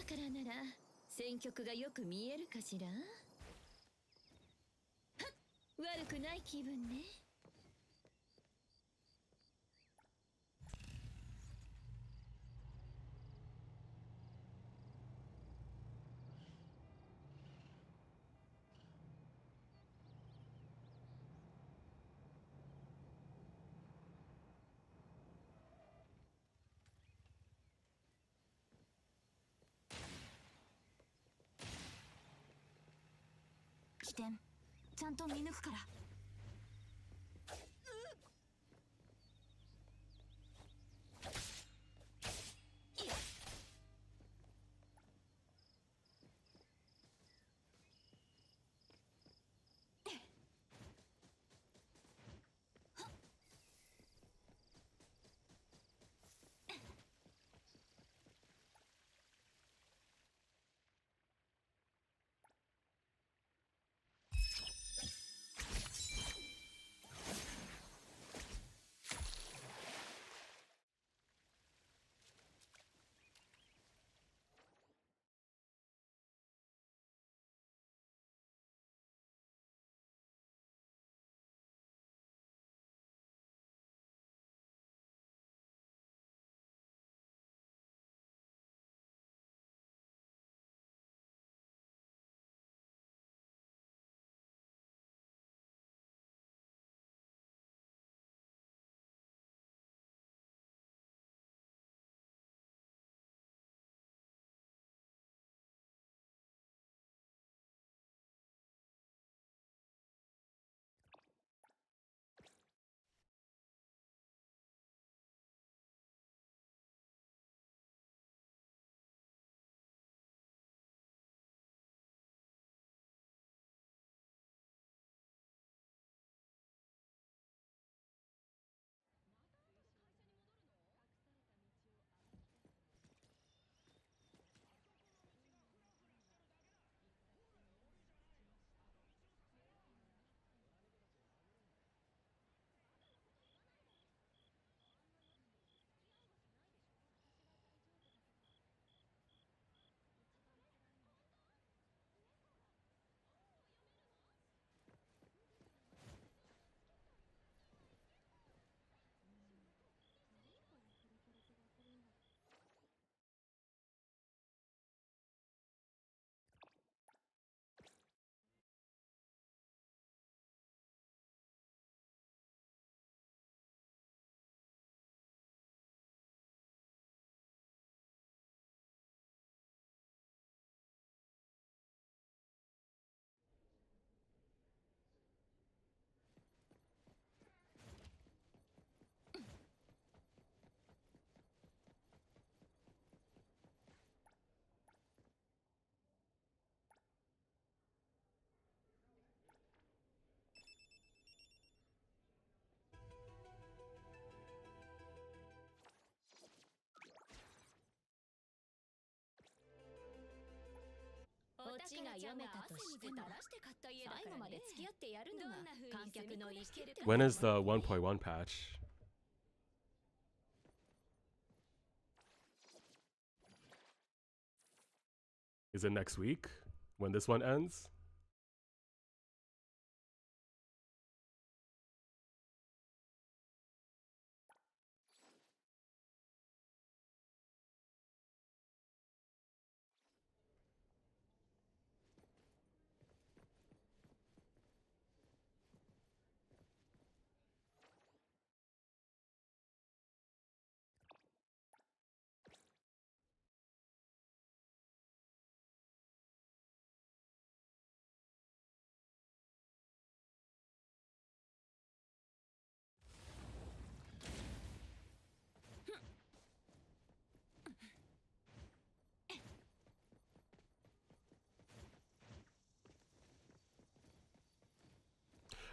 からなら戦局がよく見えるかしら。はっ、悪くない気分ね。起点ちゃんと見抜くから。オチが読めたとしても最後まで付き合ってやるのが観客の生きるか。 When is the 1.1 patch? Is it next week when this one ends?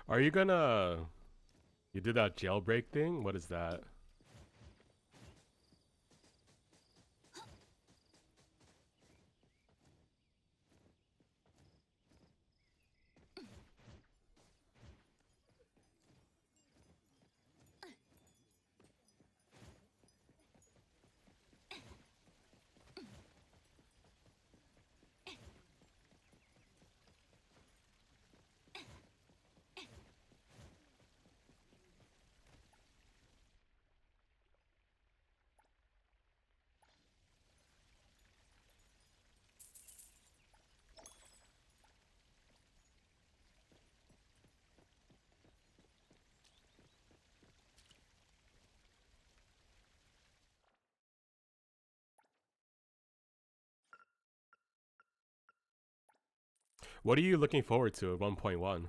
Are you gonna... You did that jailbreak thing? What is that? What are you looking forward to at 1.1?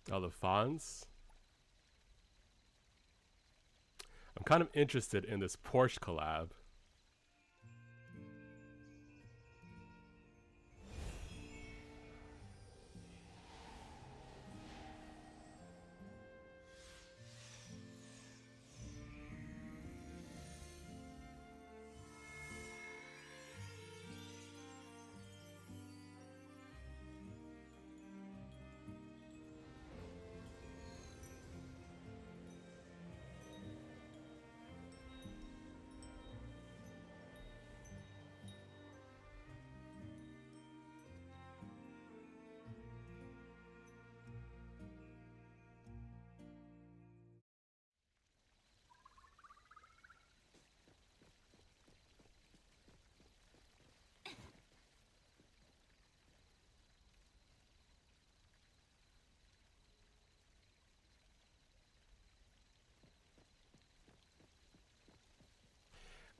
Oh, the fonts? I'm kind of interested in this Porsche collab.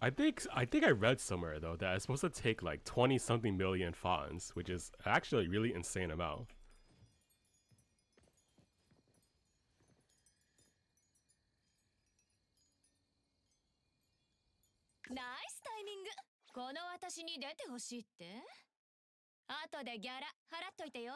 I think I read somewhere though that it's supposed to take like 20 something million fonts, which is actually a really insane amount. Nice timing. この私に出てほしいって？後でギャラ払っといてよ。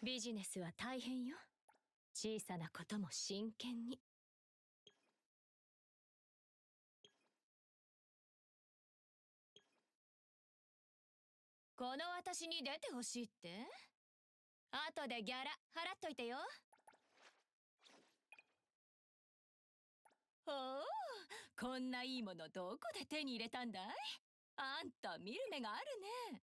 ビジネスは大変よ。小さなことも真剣に。この私に出てほしいって？後でギャラ払っといてよ。おお、こんないいものどこで手に入れたんだい？あんた見る目があるね。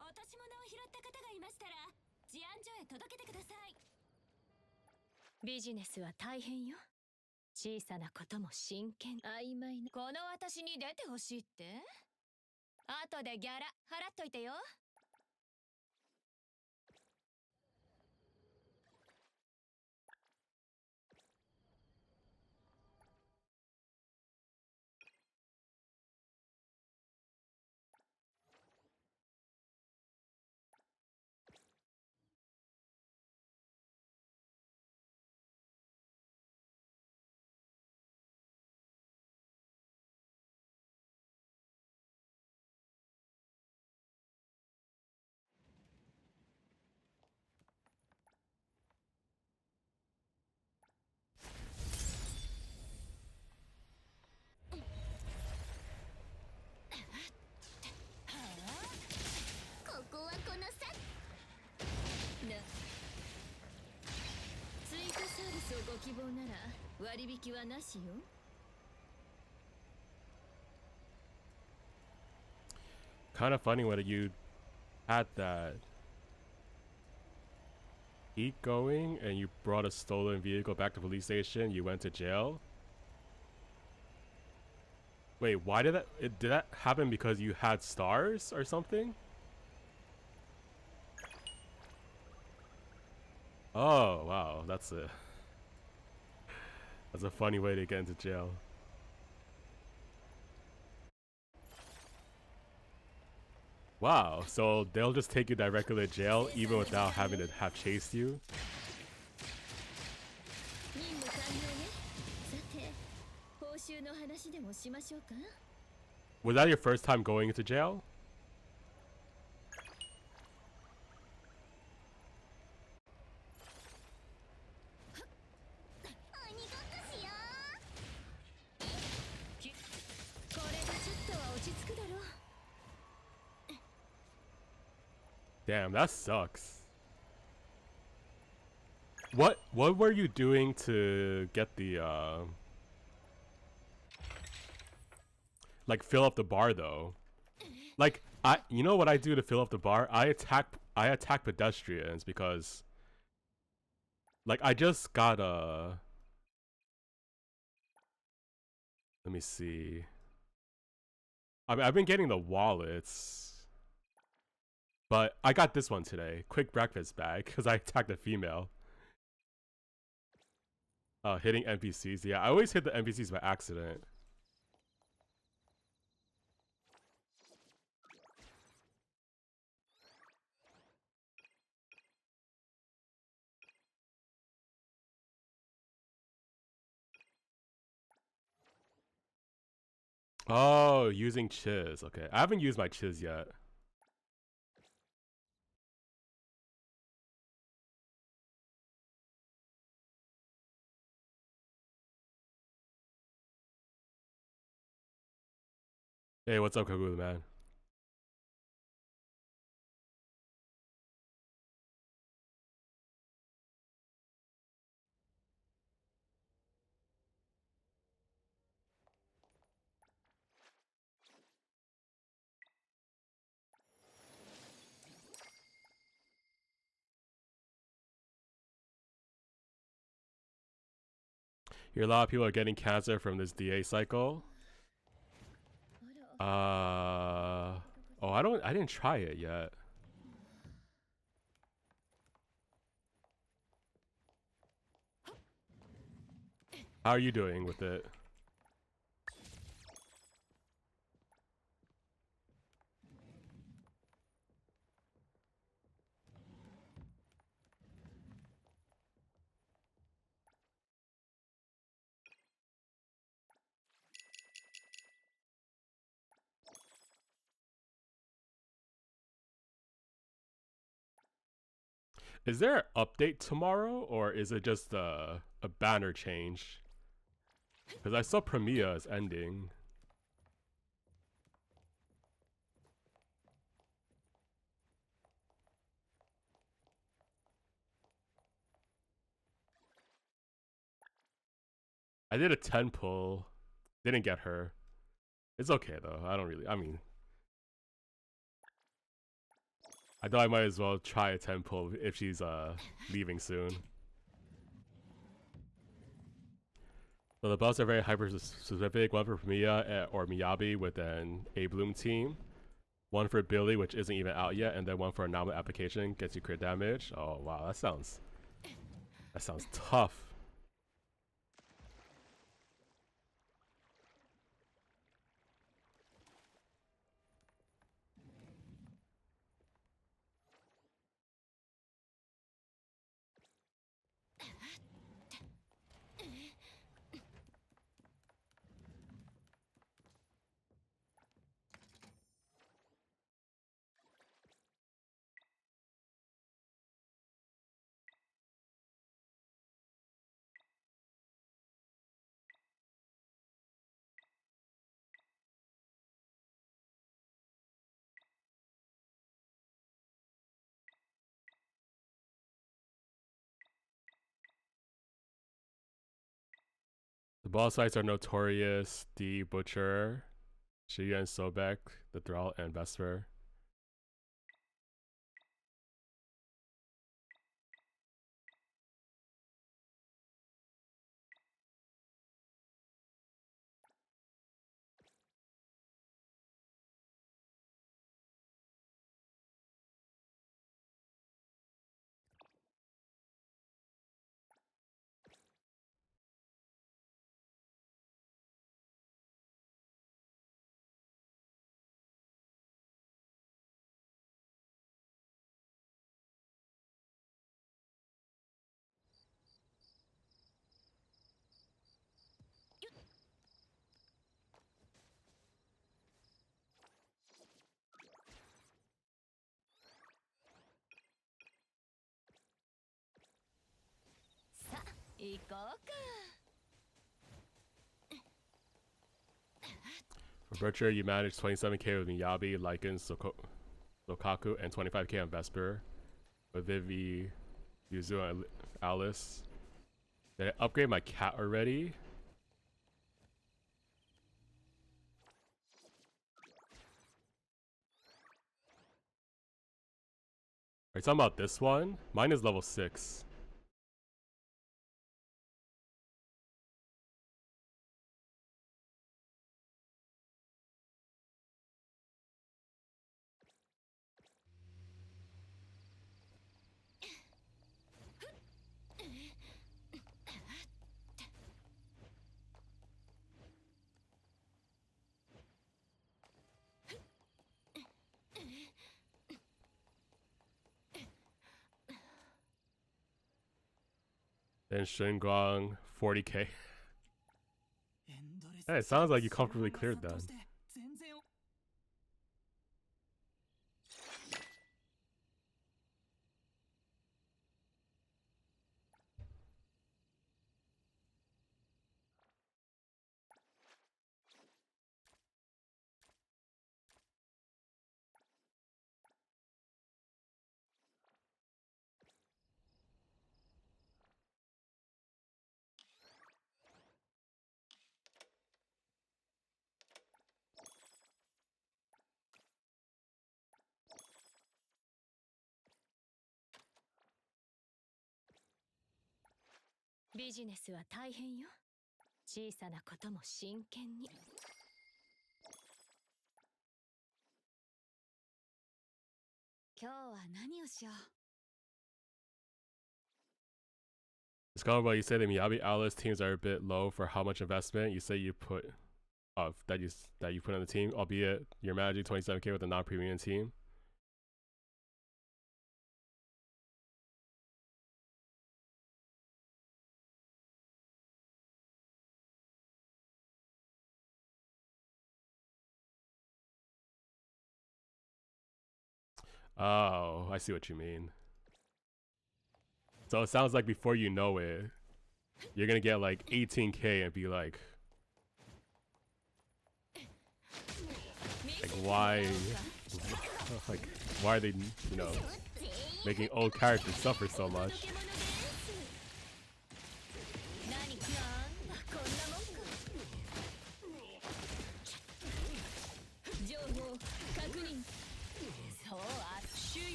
落とし物を拾った方がいましたら、治安所へ届けてください。ビジネスは大変よ。小さなことも真剣。曖昧な。この私に出てほしいって？後でギャラ払っといてよ。ご希望なら割引はなしよ。kind of funny when you had that heat going and you brought a stolen vehicle back to the police station, you went to jail. Wait, why did did that happen because you had stars or something? Oh, wow, that's a funny way to get into jail. Wow, so they'll just take you directly to jail even without having to have chased you? Was that your first time going into jail? Damn, that sucks. What were you doing to get the like fill up the bar though? Like you know what I do to fill up the bar? I attack pedestrians because like I just got let me see. I mean, I've been getting the wallets, but I got this one today. Quick breakfast bag because I attacked a female. Hitting NPCs. Yeah, I always hit the NPCs by accident. Oh, using chiz. Okay, I haven't used my chiz yet. Hey, what's up, Kagulu, man? Here, a lot of people are getting cancer from this DA cycle. Oh, I didn't try it yet. How are you doing with it? Is there an update tomorrow, or is it just a banner change? Because I saw Premiere is ending. I did a 10 pull. Didn't get her. It's okay though. I mean, I thought I might as well try a 10 pull if she's leaving soon. So the buffs are very hyper specific. One for Mia or Miyabi with an A Bloom team. One for Billy, which isn't even out yet, and then one for a normal application gets you crit damage. Oh wow, that sounds tough. The boss fights are notorious. The Butcher. Shiya and Sobek, the Thrall, and Vesper. For Butcher, you managed 27k with Miyabi, Lycan, Sokaku, and 25k on Vesper. With Vivi, Yuzu, and Alice. Did I upgrade my cat already? Are you talking about this one? Mine is level 6. Then Shinguang, 40k. Hey, it sounds like you comfortably cleared that. Business は大変よ。小さなことも真剣に。今日は何をしよう。It's kind of what you say the Miyabi Alice teams are a bit low for how much investment you say you put that you put on the team, albeit you're managing 27k with a non-premium team. Oh, I see what you mean. So it sounds like before you know it, you're gonna get like 18k and be like why, like why are they, you know, making old characters suffer so much?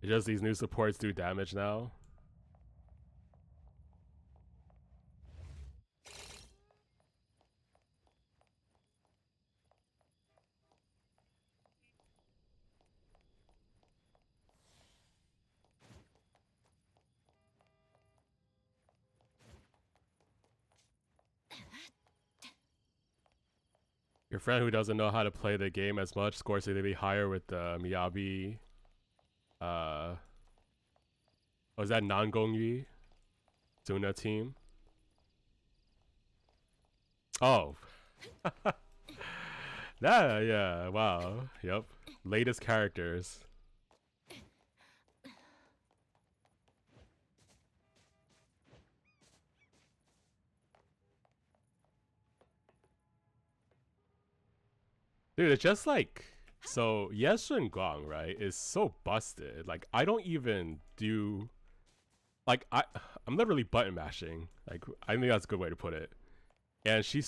Just these new supports do damage now. Your friend who doesn't know how to play the game as much scores to be higher with the Miyabi. Was that Nangongyi Suna team? Oh. Yeah, wow. Yep. Latest characters. Dude, it's just like, so Yes Guang, right, is so busted. Like, I don't even do like I'm literally button mashing. Like I think that's a good way to put it. And she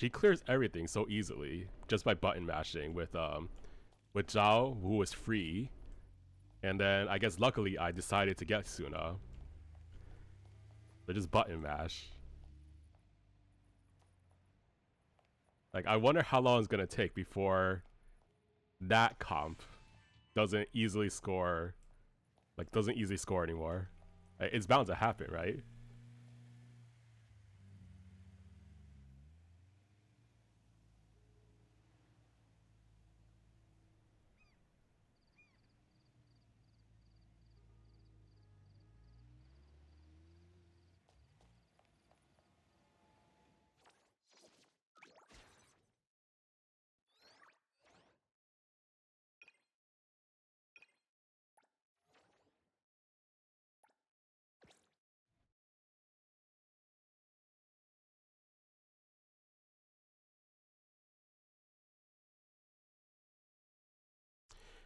clears everything so easily just by button mashing with Zhao, who was free. And then I guess luckily I decided to get Suna. So just button mash. Like I wonder how long it's gonna take before that comp doesn't easily score anymore. Like, it's bound to happen, right?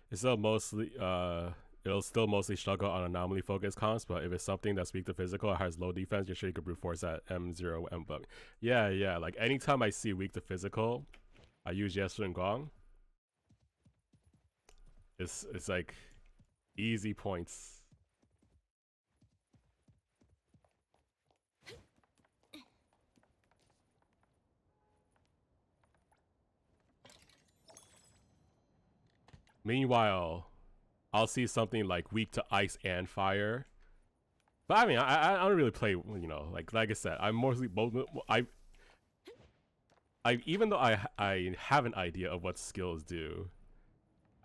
It's still mostly it'll still mostly struggle on anomaly focused comps, but if it's something that's weak to physical or has low defense, you're sure you could brute force at M0 M bug. Yeah. Like anytime I see weak to physical, I use Yesu and Gong. It's like easy points. Meanwhile, I'll see something like weak to ice and fire. But I mean, I don't really play, you know, like I said, I'm mostly both. I even though I have an idea of what skills do,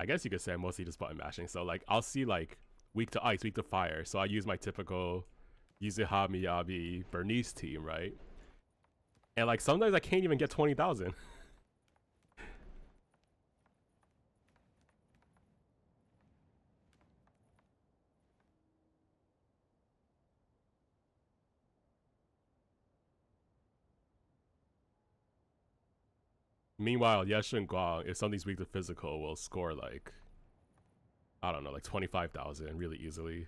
I guess you could say I'm mostly just button mashing. So like I'll see like weak to ice, weak to fire. So I use my typical Yuzuha Miyabi Bernice team, right? And like sometimes I can't even get 20,000. Meanwhile, Yesh and Guang, if something's weak to physical, will score like, I don't know, like 25,000 really easily.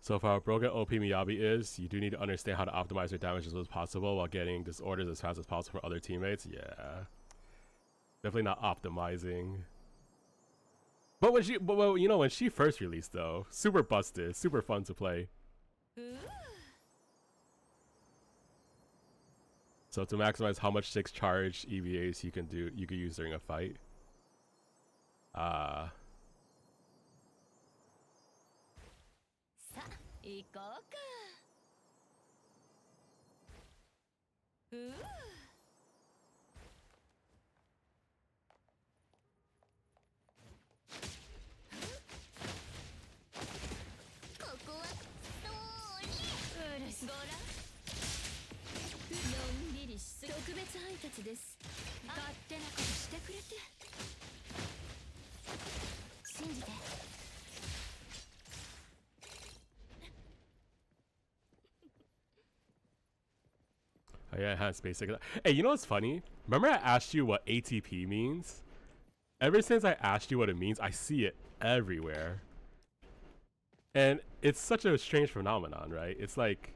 So for how broken OP Miyabi is, you do need to understand how to optimize your damage as much as possible while getting disorders as fast as possible for other teammates. Yeah. Definitely not optimizing. But when she, well, you know, when she first released though, super busted, super fun to play. So to maximize how much 6 charge EVAs you can use during a fight. Oh yeah, enhanced basic. Hey, you know what's funny? Remember I asked you what ATP means? Ever since I asked you what it means, I see it everywhere. And it's such a strange phenomenon, right? It's like,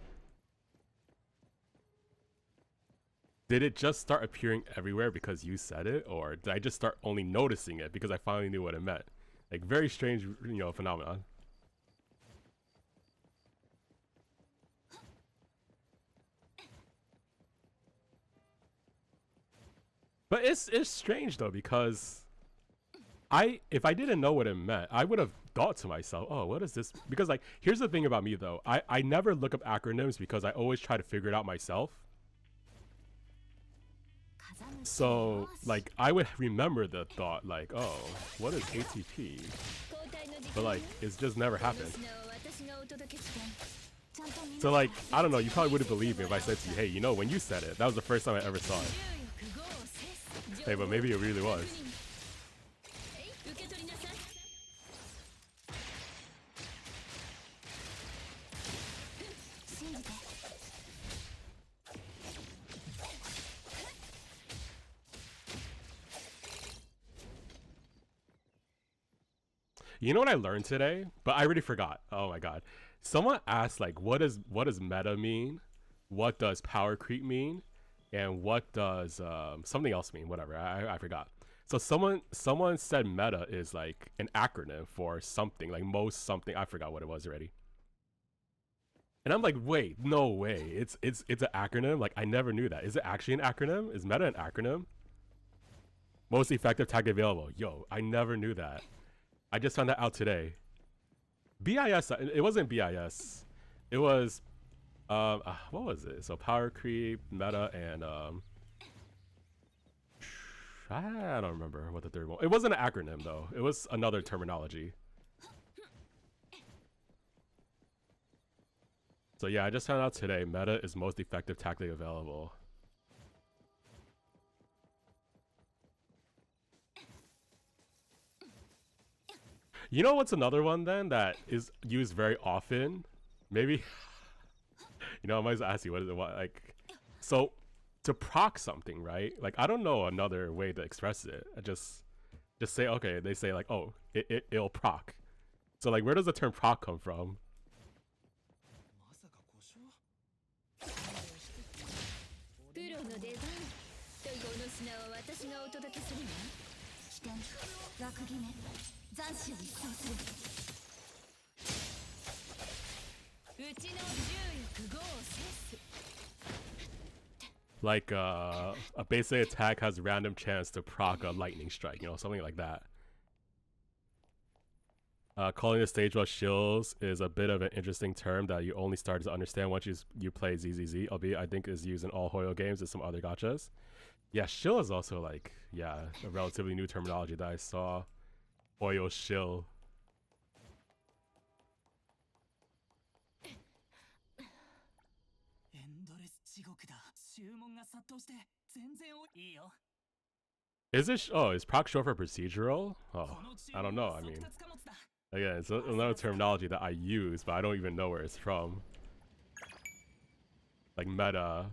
did it just start appearing everywhere because you said it? Or did I just start only noticing it because I finally knew what it meant? Like, very strange, you know, phenomenon. But it's strange though, because if I didn't know what it meant, I would have thought to myself, oh, what is this? Because like, here's the thing about me though. I never look up acronyms because I always try to figure it out myself. So like, I would remember the thought like, oh, what is ATP? But like, it's just never happened. So like, I don't know, you probably wouldn't believe me if I said to you, hey, you know, when you said it, that was the first time I ever saw it. Hey, but maybe it really was. You know what I learned today? But I already forgot. Oh my god. Someone asked like what does meta mean? What does power creep mean? And what does something else mean? Whatever. I forgot. So someone said meta is like an acronym for something, like most something. I forgot what it was already. And I'm like, wait, no way. It's an acronym? Like I never knew that. Is it actually an acronym? Is meta an acronym? Most effective tag available. Yo, I never knew that. I just found that out today. BIS, it wasn't BIS. It was, what was it? So power creep, meta, and I don't remember what the third one. It wasn't an acronym though. It was another terminology. So yeah, I just found out today. Meta is most effective tactically available. You know what's another one then that is used very often? Maybe, you know, I might as well ask you what is it? What like, so to proc something, right? Like I don't know another way to express it. I just say okay. They say like, oh, it'll proc. So like, where does the term proc come from? Like a basic attack has random chance to proc a lightning strike, you know, something like that. Calling the stage rush shills is a bit of an interesting term that you only start to understand once you play ZZZ, albeit I think is used in all Hoyo games and some other gachas. Yeah, shill is also like, yeah, a relatively new terminology that I saw. Hoyo shill. Is it? Oh, is proc short for procedural? Oh, I don't know. I mean, again, it's another terminology that I use, but I don't even know where it's from. Like meta.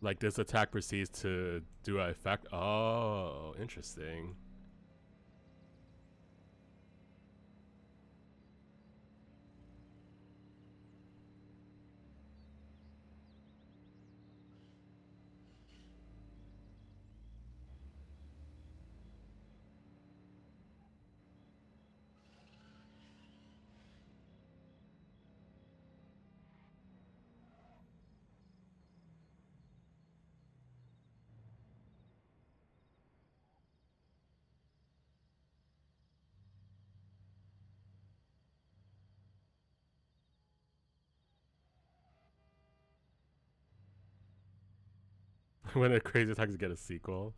Like this attack proceeds to do an effect. Oh, interesting. When the crazy attacks get a sequel.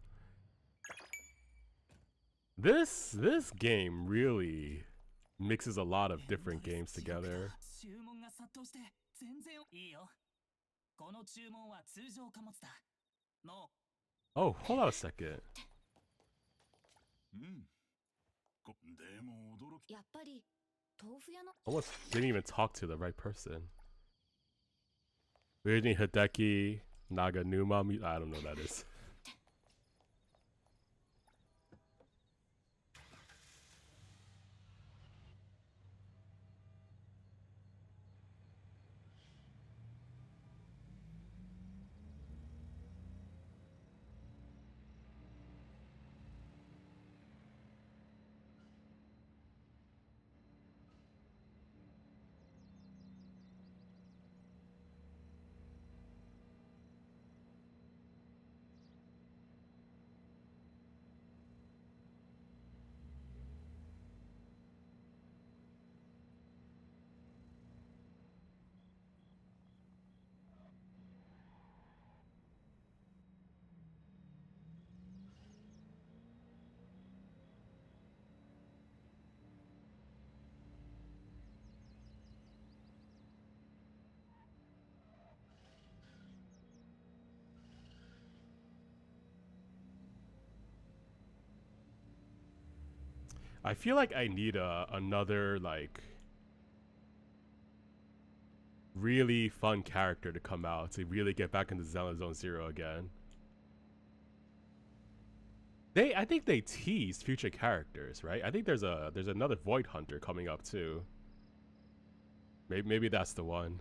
This game really mixes a lot of different games together. Oh, hold on a second. Almost didn't even talk to the right person. Weird Hideki Naganuma. I don't know what that is. I feel like I need another like really fun character to come out to really get back into Zelda Zone Zero again. I think they teased future characters, right? I think there's another Void Hunter coming up too. Maybe that's the one.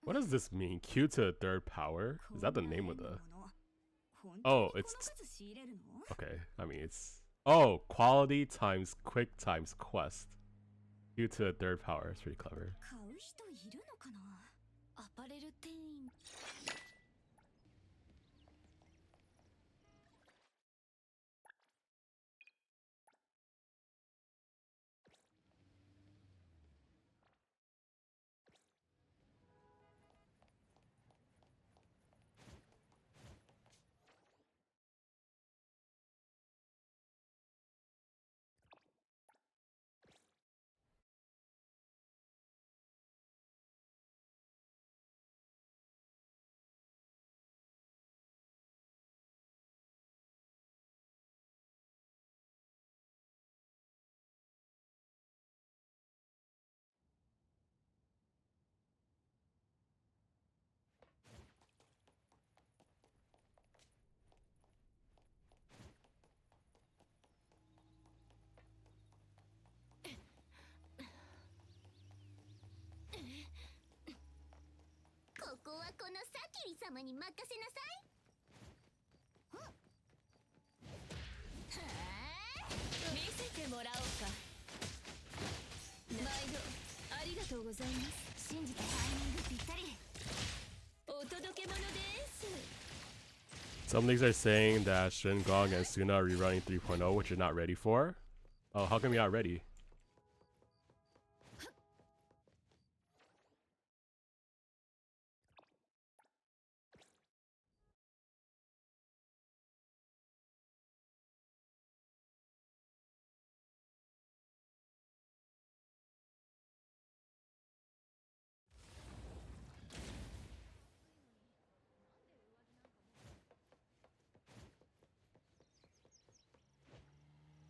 What does this mean? Q to third power? Is that the name of the... Oh, it's... Okay, I mean it's... Oh, quality times quick times quest. Q to third power. It's pretty clever. Some leagues are saying that Shin-Gong and Suna are rerunning 3.0, which you're not ready for. Oh, how come you're not ready?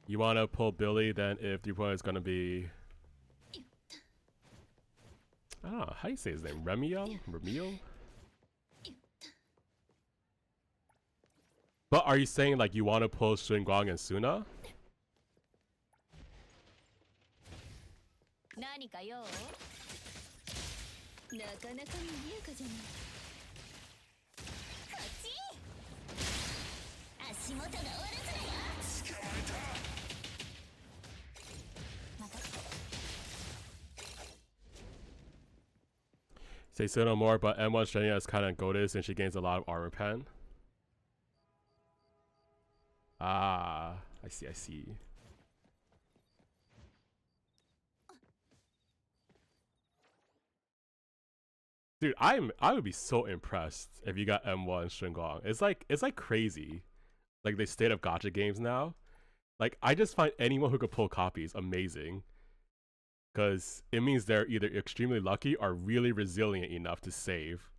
You want to pull Billy, then if 3.0 is going to be... I don't know, how do you say his name? Remio? Remio? But are you saying like you want to pull Shin-Gong and Suna? Say so no more, but M1 Shenya is kind of goated since she gains a lot of armor pen. Ah, I see, I see. Dude, I would be so impressed if you got M1 Shin-Gong. It's like crazy. Like they state of gacha games now. Like I just find anyone who could pull copies amazing. Because it means they're either extremely lucky or really resilient enough to save.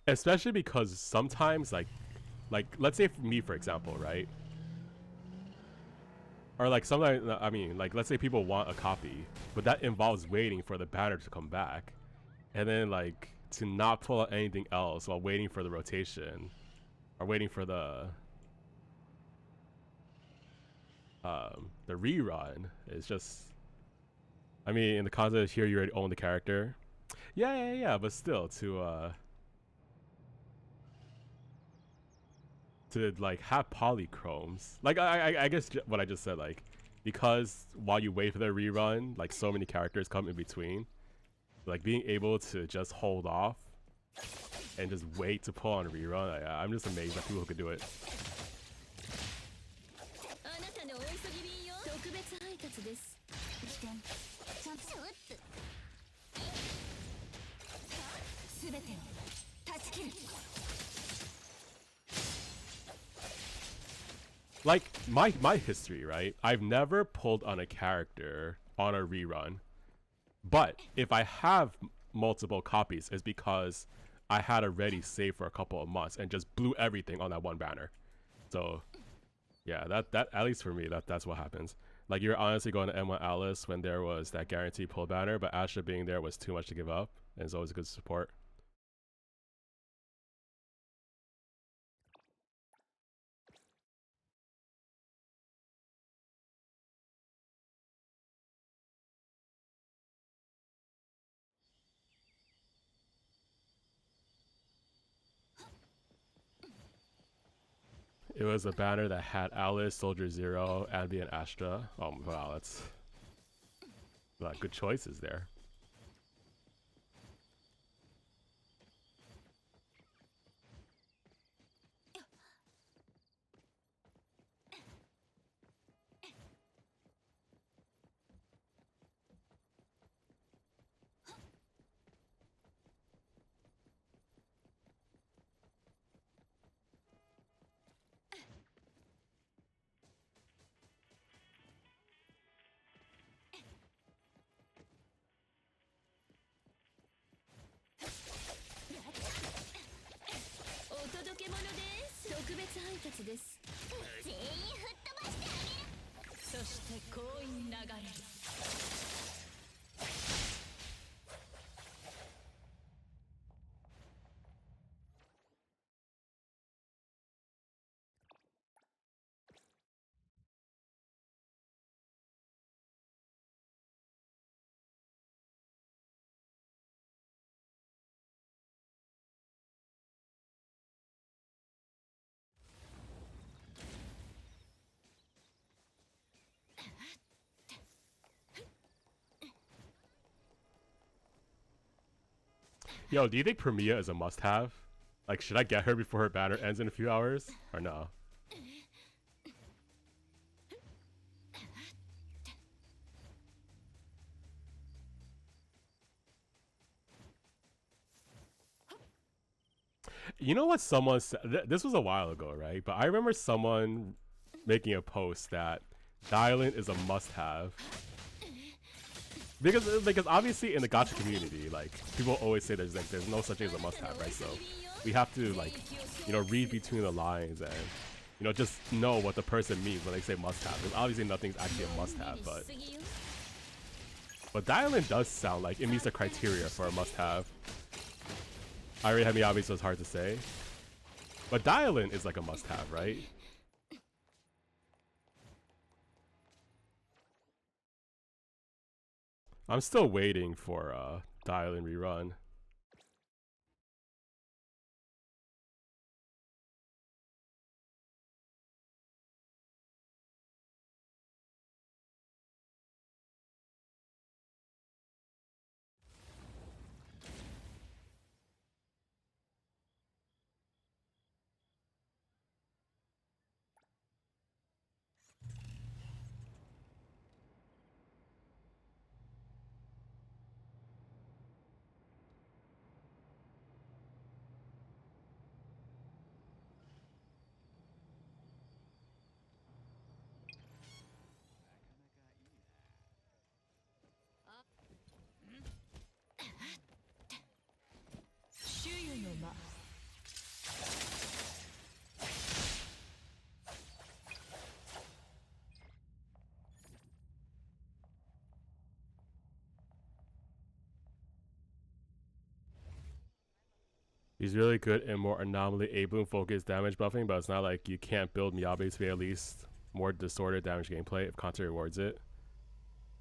Especially because sometimes, like let's say for me, for example, right? Or like sometimes, I mean, like let's say people want a copy, but that involves waiting for the banner to come back, and then like to not pull out anything else while waiting for the rotation, or waiting for the rerun. It's just, I mean, in the context here, you already own the character. Yeah, but still to to like have polychromes. Like I guess what I just said, like because while you wait for the rerun, like so many characters come in between. Like being able to just hold off and just wait to pull on a rerun. I'm just amazed at people who could do it. Like my history, right? I've never pulled on a character on a rerun, but if I have multiple copies, it's because I had a ready save for a couple of months and just blew everything on that one banner. So yeah, that at least for me, that's what happens. Like you're honestly going to M1 Alice when there was that guaranteed pull banner, but Asha being there was too much to give up, and it's always a good support. It was a banner that had Alice, Soldier Zero, Anvi, and Astra. Oh wow, that's a lot of good choices there. Yo, do you think Premia is a must-have? Like, should I get her before her banner ends in a few hours? Or no? You know what someone said? This was a while ago, right? But I remember someone making a post that Dialin is a must-have. Because obviously in the gacha community, like, people always say there's no such thing as a must-have, right? So we have to, like, you know, read between the lines and, you know, just know what the person means when they say must-have. Because obviously nothing's actually a must-have, but Dialin does sound like it meets the criteria for a must-have. I already had Miyabi, so it's hard to say. But Dialin is like a must-have, right? I'm still waiting for Dialin rerun. He's really good in more anomaly A-Bloom focused damage buffing, but it's not like you can't build Miyabi to be at least more distorted damage gameplay if content rewards it.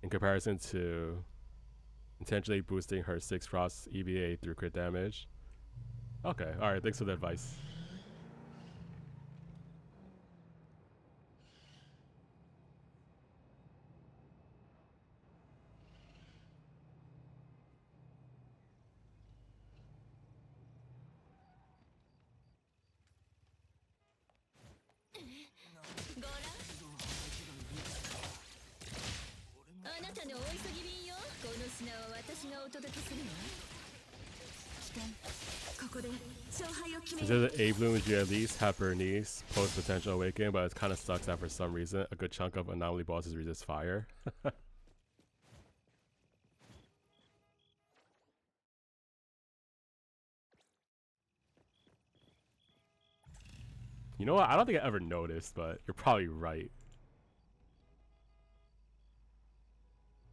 In comparison to intentionally boosting her 6 Frost EVA through crit damage. Okay, alright, thanks for the advice. たのお急ぎ便よ。この品は私がお届けするわ。起点。ここで勝敗を決め Instead of A Bloom, you at least have Bernice post potential awakening, but it kind of sucks that for some reason a good chunk of anomaly bosses resist fire. You know what? I don't think I ever noticed, but you're probably right.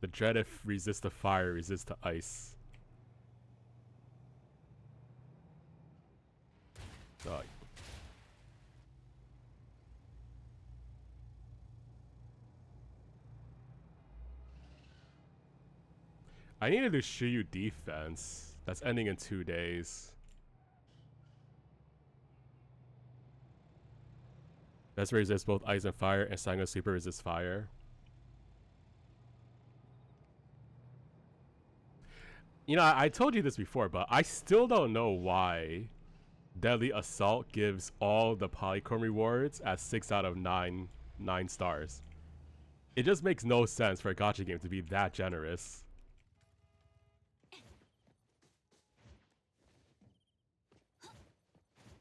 The dread if resist to fire, resist to ice. So, I need to do Shiryu defense. That's ending in 2 days. That's resist both ice and fire, and Sango Super resist fire. You know, I told you this before, but I still don't know why Deadly Assault gives all the Polychrome rewards at 6 out of 9 stars. It just makes no sense for a gacha game to be that generous.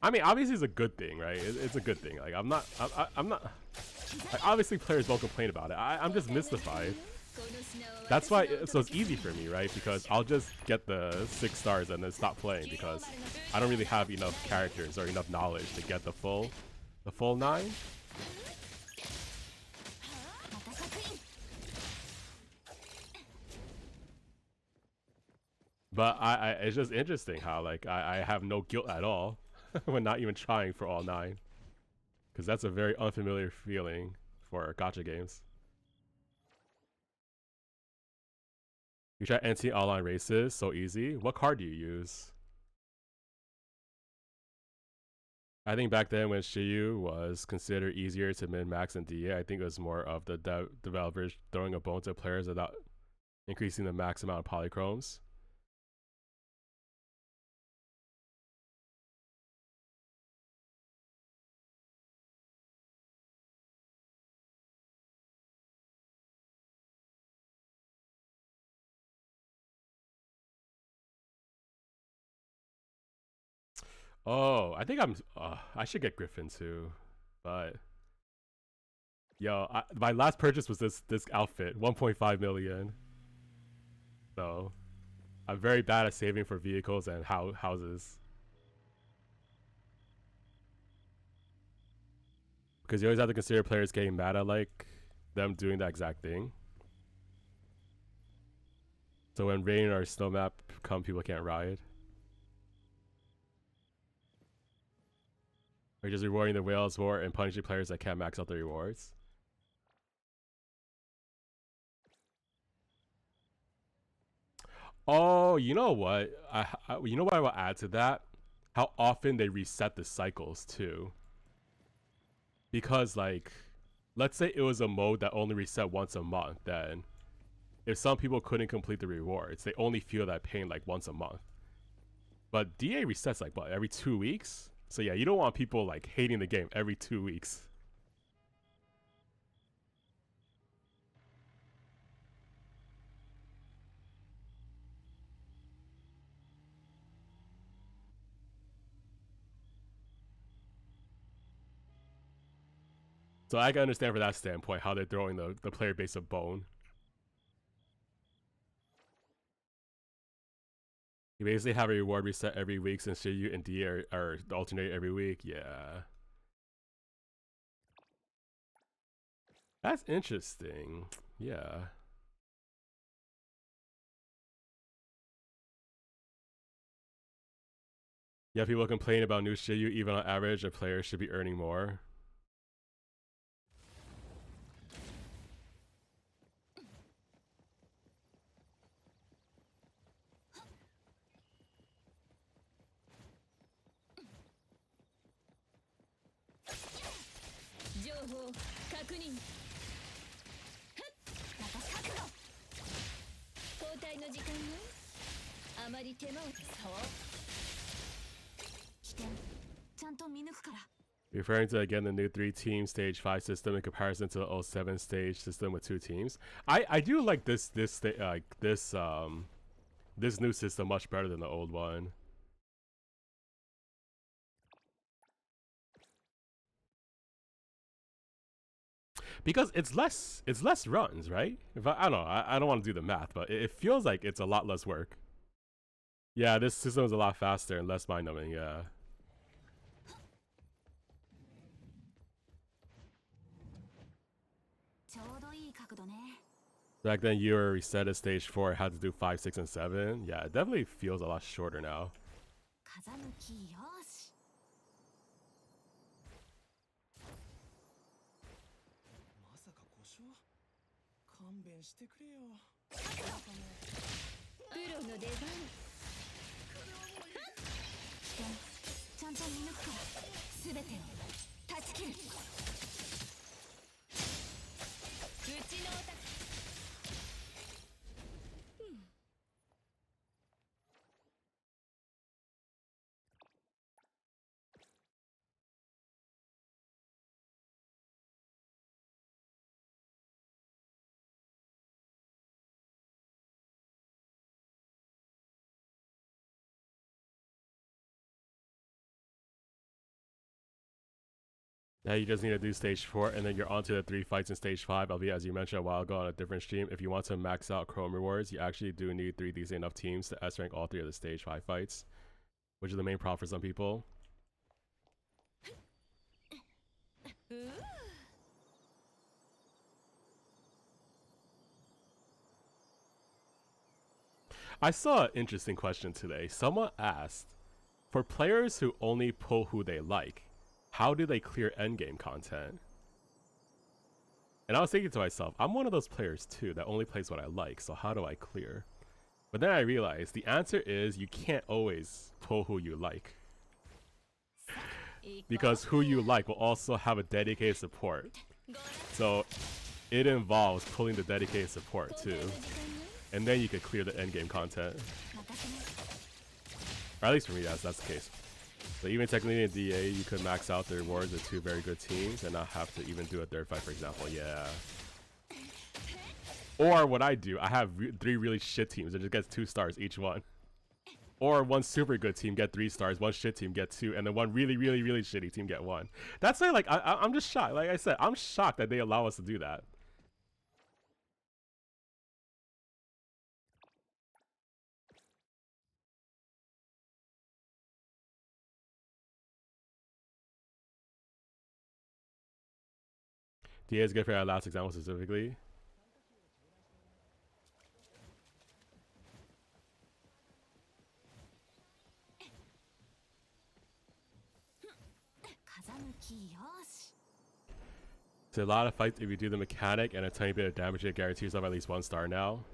I mean, obviously it's a good thing, right? It's a good thing. Like, I'm not... Like, obviously players won't complain about it. I'm just mystified. That's why so it's easy for me, right? Because I'll just get the 6 stars and then stop playing because I don't really have enough characters or enough knowledge to get the full 9. But it's just interesting how like I have no guilt at all when not even trying for all 9. Because that's a very unfamiliar feeling for gacha games. You try NT online races, so easy. What card do you use? I think back then when Shiryu was considered easier to min-max than DA, I think it was more of the developers throwing a bone to players without increasing the max amount of polychromes. Oh, I think I should get Griffin too, but yo, my last purchase was this outfit, 1.5 million. So I'm very bad at saving for vehicles and houses. Because you always have to consider players getting mad at like them doing that exact thing. So when rain or snow map come, people can't ride. Or just rewarding the whales more and punishing players that can't max out the rewards. Oh, you know what? You know what I will add to that? How often they reset the cycles too. Because like, let's say it was a mode that only reset once a month, then if some people couldn't complete the rewards, they only feel that pain like once a month. But DA resets like what, every 2 weeks? So yeah, you don't want people like hating the game every 2 weeks. So I can understand from that standpoint how they're throwing the player base a bone. You basically have a reward reset every week since Shiryu and D are alternate every week. Yeah. That's interesting. Yeah. Yeah, people complain about new Shiryu. Even on average, a player should be earning more. Referring to again the new 3-team stage 5 system in comparison to the old 7-stage system with 2 teams. I do like this new system much better than the old one. Because it's less runs, right? If I don't know, I don't want to do the math, but it feels like it's a lot less work. Yeah, this system is a lot faster and less mind-numbing, yeah. Back then you were reset at stage 4, had to do 5, 6, and 7. Yeah, it definitely feels a lot shorter now. Yeah, you just need to do stage 4 and then you're on to the 3 fights in stage 5. Albeit, as you mentioned a while ago on a different stream, if you want to max out Chrome rewards, you actually do need 3 decent enough teams to S rank all 3 of the stage 5 fights, which is the main problem for some people. I saw an interesting question today. Someone asked, for players who only pull who they like, how do they clear endgame content? And I was thinking to myself, I'm one of those players too that only plays what I like, so how do I clear? But then I realized the answer is you can't always pull who you like. Because who you like will also have a dedicated support. So it involves pulling the dedicated support too. And then you can clear the endgame content. Or at least for me, that's the case. So even technically in DA, you could max out the rewards of 2 very good teams and not have to even do a third fight, for example. Yeah. Or what I do, I have 3 really shit teams that just gets 2 stars each one. Or 1 super good team get 3 stars, 1 shit team get 2, and then 1 really shitty team get 1. That's why, like, I'm just shocked. Like I said, I'm shocked that they allow us to do that. DA is good for that last example specifically. So a lot of fights, if you do the mechanic and a tiny bit of damage, it guarantees yourself at least 1 star now.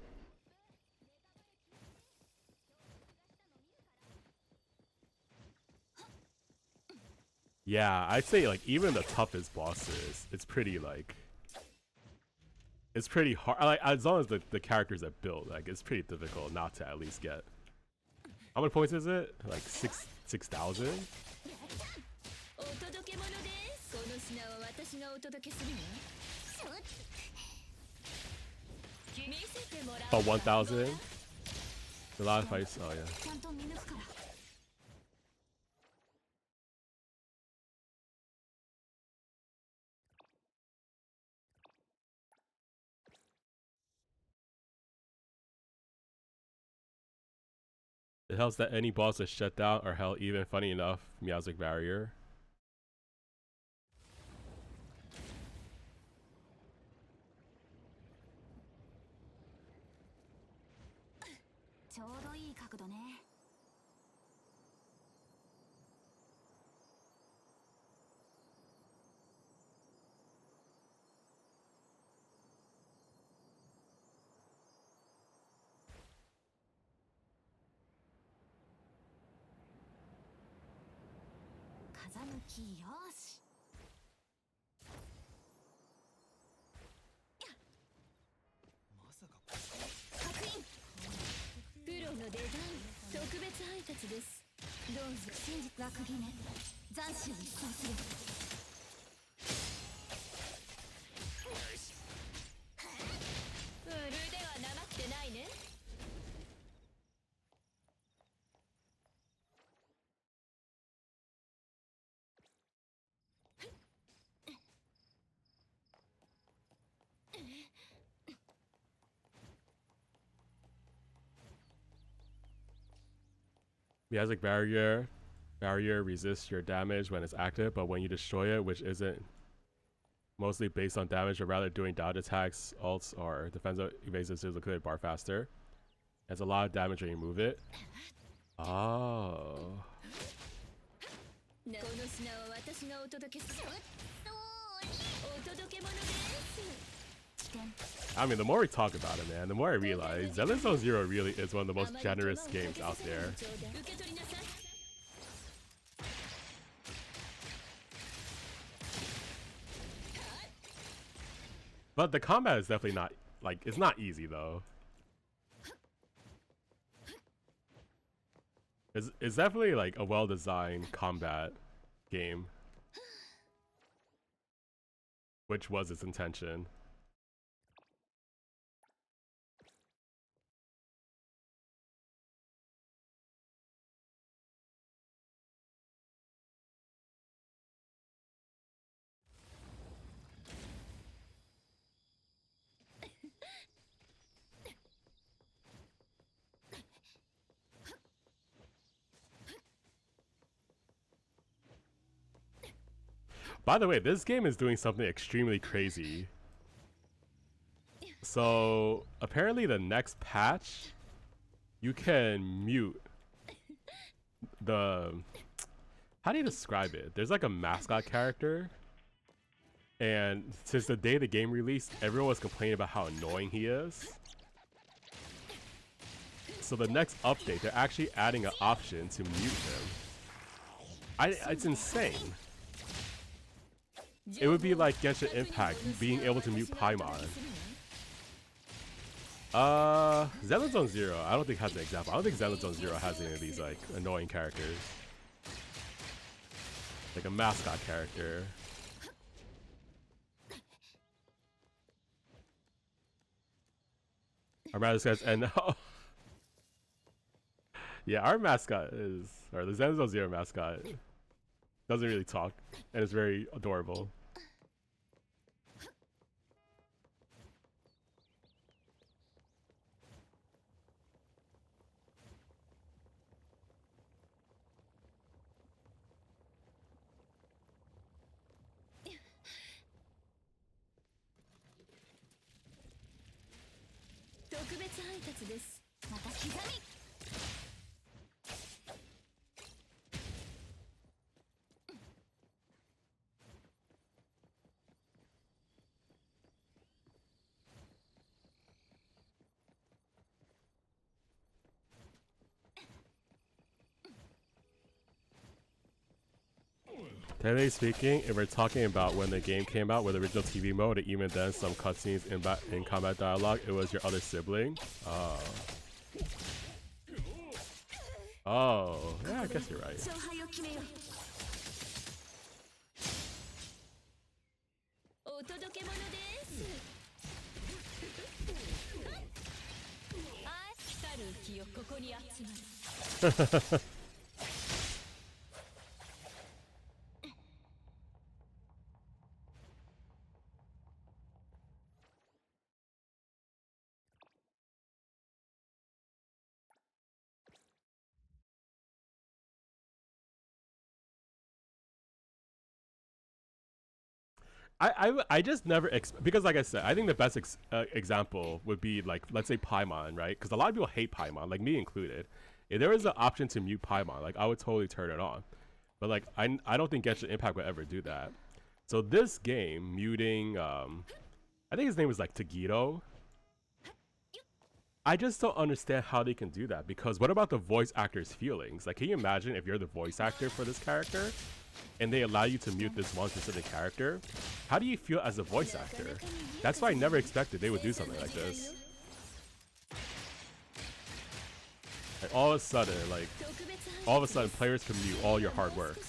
Yeah, I'd say like even the toughest bosses, it's pretty like, it's pretty hard. Like as long as the characters are built, like it's pretty difficult not to at least get. How many points is it? Like 6,000? Oh, 1,000? A lot of fights. Oh yeah. It helps that any boss is shut down or hell even funny enough, Meowstic barrier. Miastic barrier. Barrier resists your damage when it's active, but when you destroy it, which isn't mostly based on damage, or rather doing dodge attacks, ults, or defensive evasive to the bar faster. It's a lot of damage when you move it. Oh. I mean, the more we talk about it, man, the more I realize Zenless Zone Zero really is one of the most generous games out there. But the combat is definitely not, like, it's not easy though. It's definitely like a well-designed combat game, which was its intention. By the way, this game is doing something extremely crazy. So apparently the next patch, you can mute the, how do you describe it? There's like a mascot character, and since the day the game released, everyone was complaining about how annoying he is. So the next update, they're actually adding an option to mute him. It's insane. It would be like Genshin Impact being able to mute Paimon. Zenless Zone Zero, I don't think has an example. I don't think Zenless Zone Zero has any of these like annoying characters. Like a mascot character. Our mascot, and yeah, our mascot is, or the Zenless Zone Zero mascot doesn't really talk, and it's very adorable. Technically speaking, if we're talking about when the game came out with original TV mode, and even then some cutscenes in combat dialogue, it was your other sibling. Oh. Oh, yeah, I guess you're right. I just never because like I said, I think the best example would be like, let's say Paimon, right? Because a lot of people hate Paimon, like me included. If there was an option to mute Paimon, like I would totally turn it on. But like I don't think Genshin Impact would ever do that. So this game muting, I think his name was like Tagito. I just don't understand how they can do that, because what about the voice actor's feelings? Like, can you imagine if you're the voice actor for this character and they allow you to mute this one specific character? How do you feel as a voice actor? That's why I never expected they would do something like this. Like, all of a sudden, players can mute all your hard work.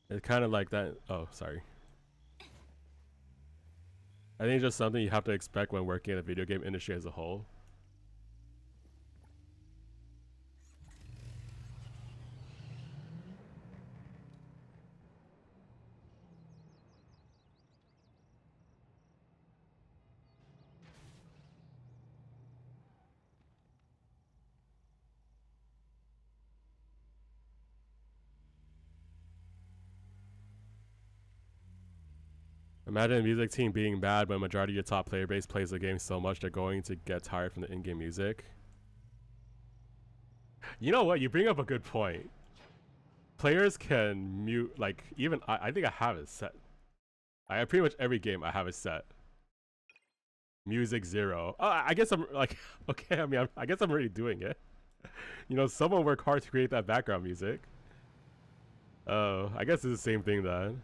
It's kind of like that. Oh, sorry. I think it's just something you have to expect when working in the video game industry as a whole. Imagine a music team being bad when majority of your top player base plays the game so much they're going to get tired from the in-game music. You know what? You bring up a good point. Players can mute, like, even I think I have it set. I pretty much every game I have it set. Music 0. I guess I'm like, okay, I mean, I guess I'm already doing it. You know, someone worked hard to create that background music. Oh, I guess it's the same thing then.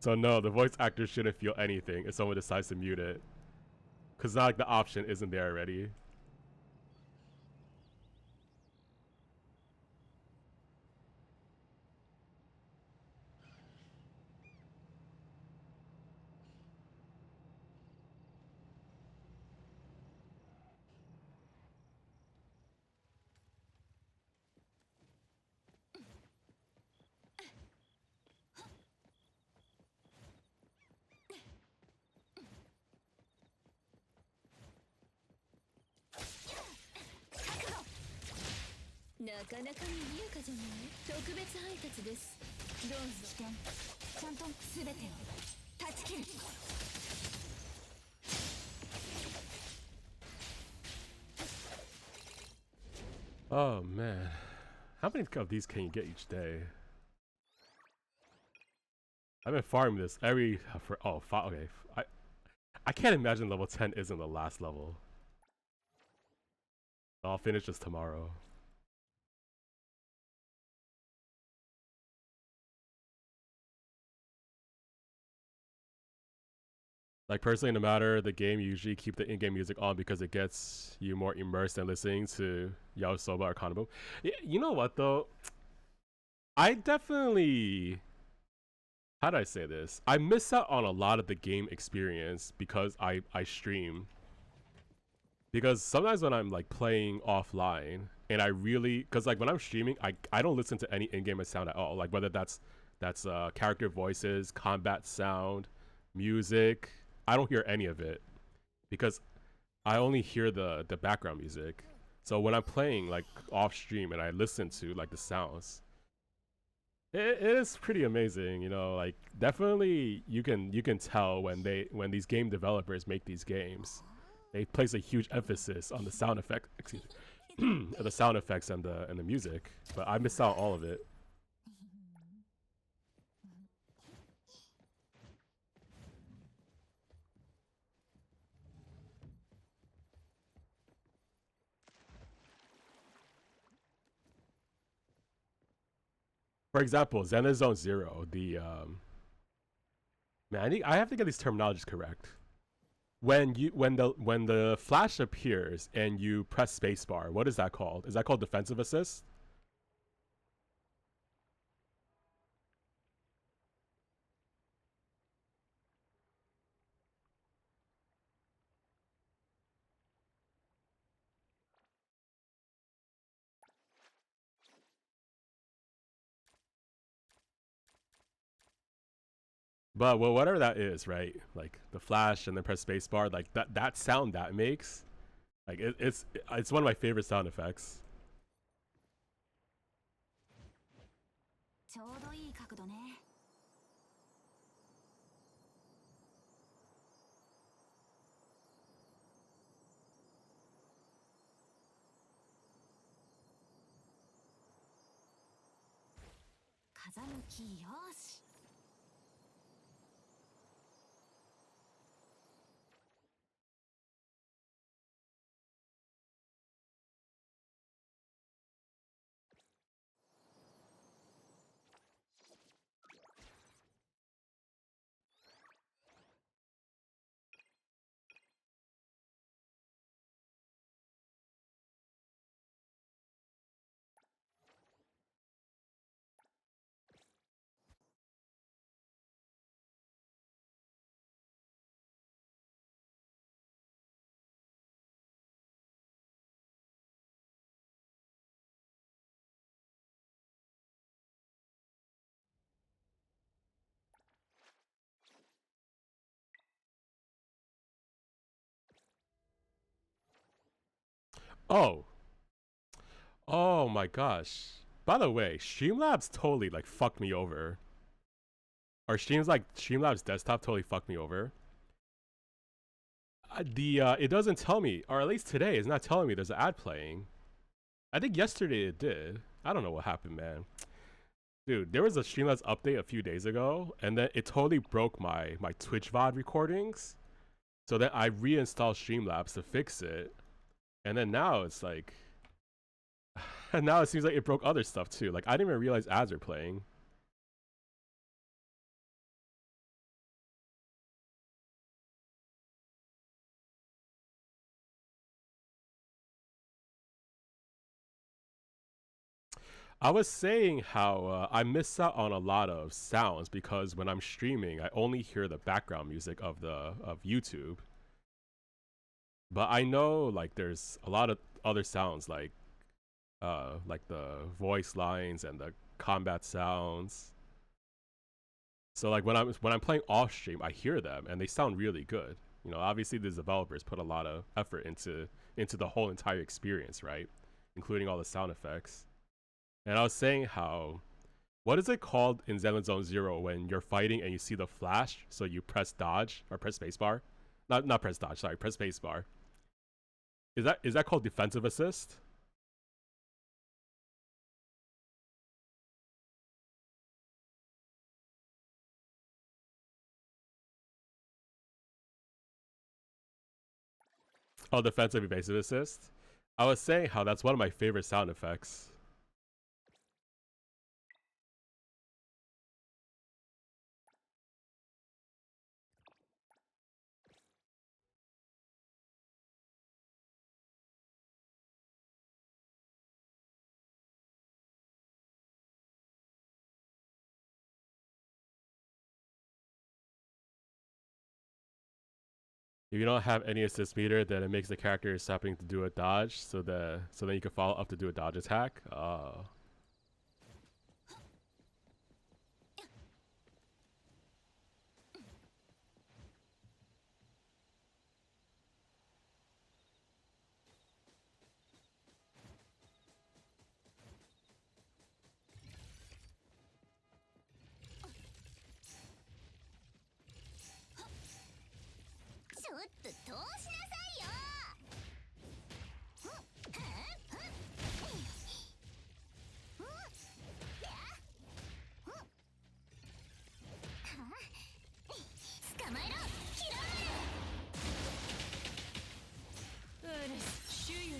So no, the voice actor shouldn't feel anything if someone decides to mute it. Cause not like the option isn't there already. Oh man, how many of these can you get each day? I've been farming this every for okay. I can't imagine level 10 isn't the last level. I'll finish this tomorrow. Like personally, no matter the game, you usually keep the in-game music on because it gets you more immersed in listening to Yaosoba or Kanabo. Yeah, you know what though? I definitely, how do I say this? I miss out on a lot of the game experience because I stream. Because sometimes when I'm like playing offline and I really, cause like when I'm streaming, I don't listen to any in-game sound at all. Like whether that's character voices, combat sound, music. I don't hear any of it because I only hear the background music. So when I'm playing like off stream and I listen to like the sounds, it is pretty amazing. You know, like definitely you can tell when these game developers make these games, they place a huge emphasis on the sound effect, excuse me, the sound effects and the music. But I miss out all of it. For example, Zenazone Zero, the man, I have to get these terminologies correct. When the flash appears and you press spacebar, what is that called? Is that called defensive assist? But well, whatever that is, right? Like the flash and then press spacebar, like that sound that makes, like it's one of my favorite sound effects. Oh, oh my gosh. By the way, Streamlabs totally like fucked me over. Or Streamlabs desktop totally fucked me over. It doesn't tell me, or at least today, it's not telling me there's an ad playing. I think yesterday it did. I don't know what happened, man. Dude, there was a Streamlabs update a few days ago, and then it totally broke my Twitch VOD recordings. So then I reinstalled Streamlabs to fix it, and then now it's like, and now it seems like it broke other stuff too. Like I didn't even realize ads are playing. I was saying how I miss out on a lot of sounds because when I'm streaming, I only hear the background music of YouTube. But I know like there's a lot of other sounds like the voice lines and the combat sounds. So like when I'm playing off stream, I hear them and they sound really good. You know, obviously the developers put a lot of effort into the whole entire experience, right? Including all the sound effects. And I was saying how, what is it called in Zenless Zone Zero when you're fighting and you see the flash, so you press dodge or press spacebar? Not press dodge, sorry, press spacebar. Is that called defensive assist? Oh, defensive evasive assist. I was saying how that's one of my favorite sound effects. If you don't have any assist meter, then it makes the character stopping to do a dodge, so then you can follow up to do a dodge attack. Oh.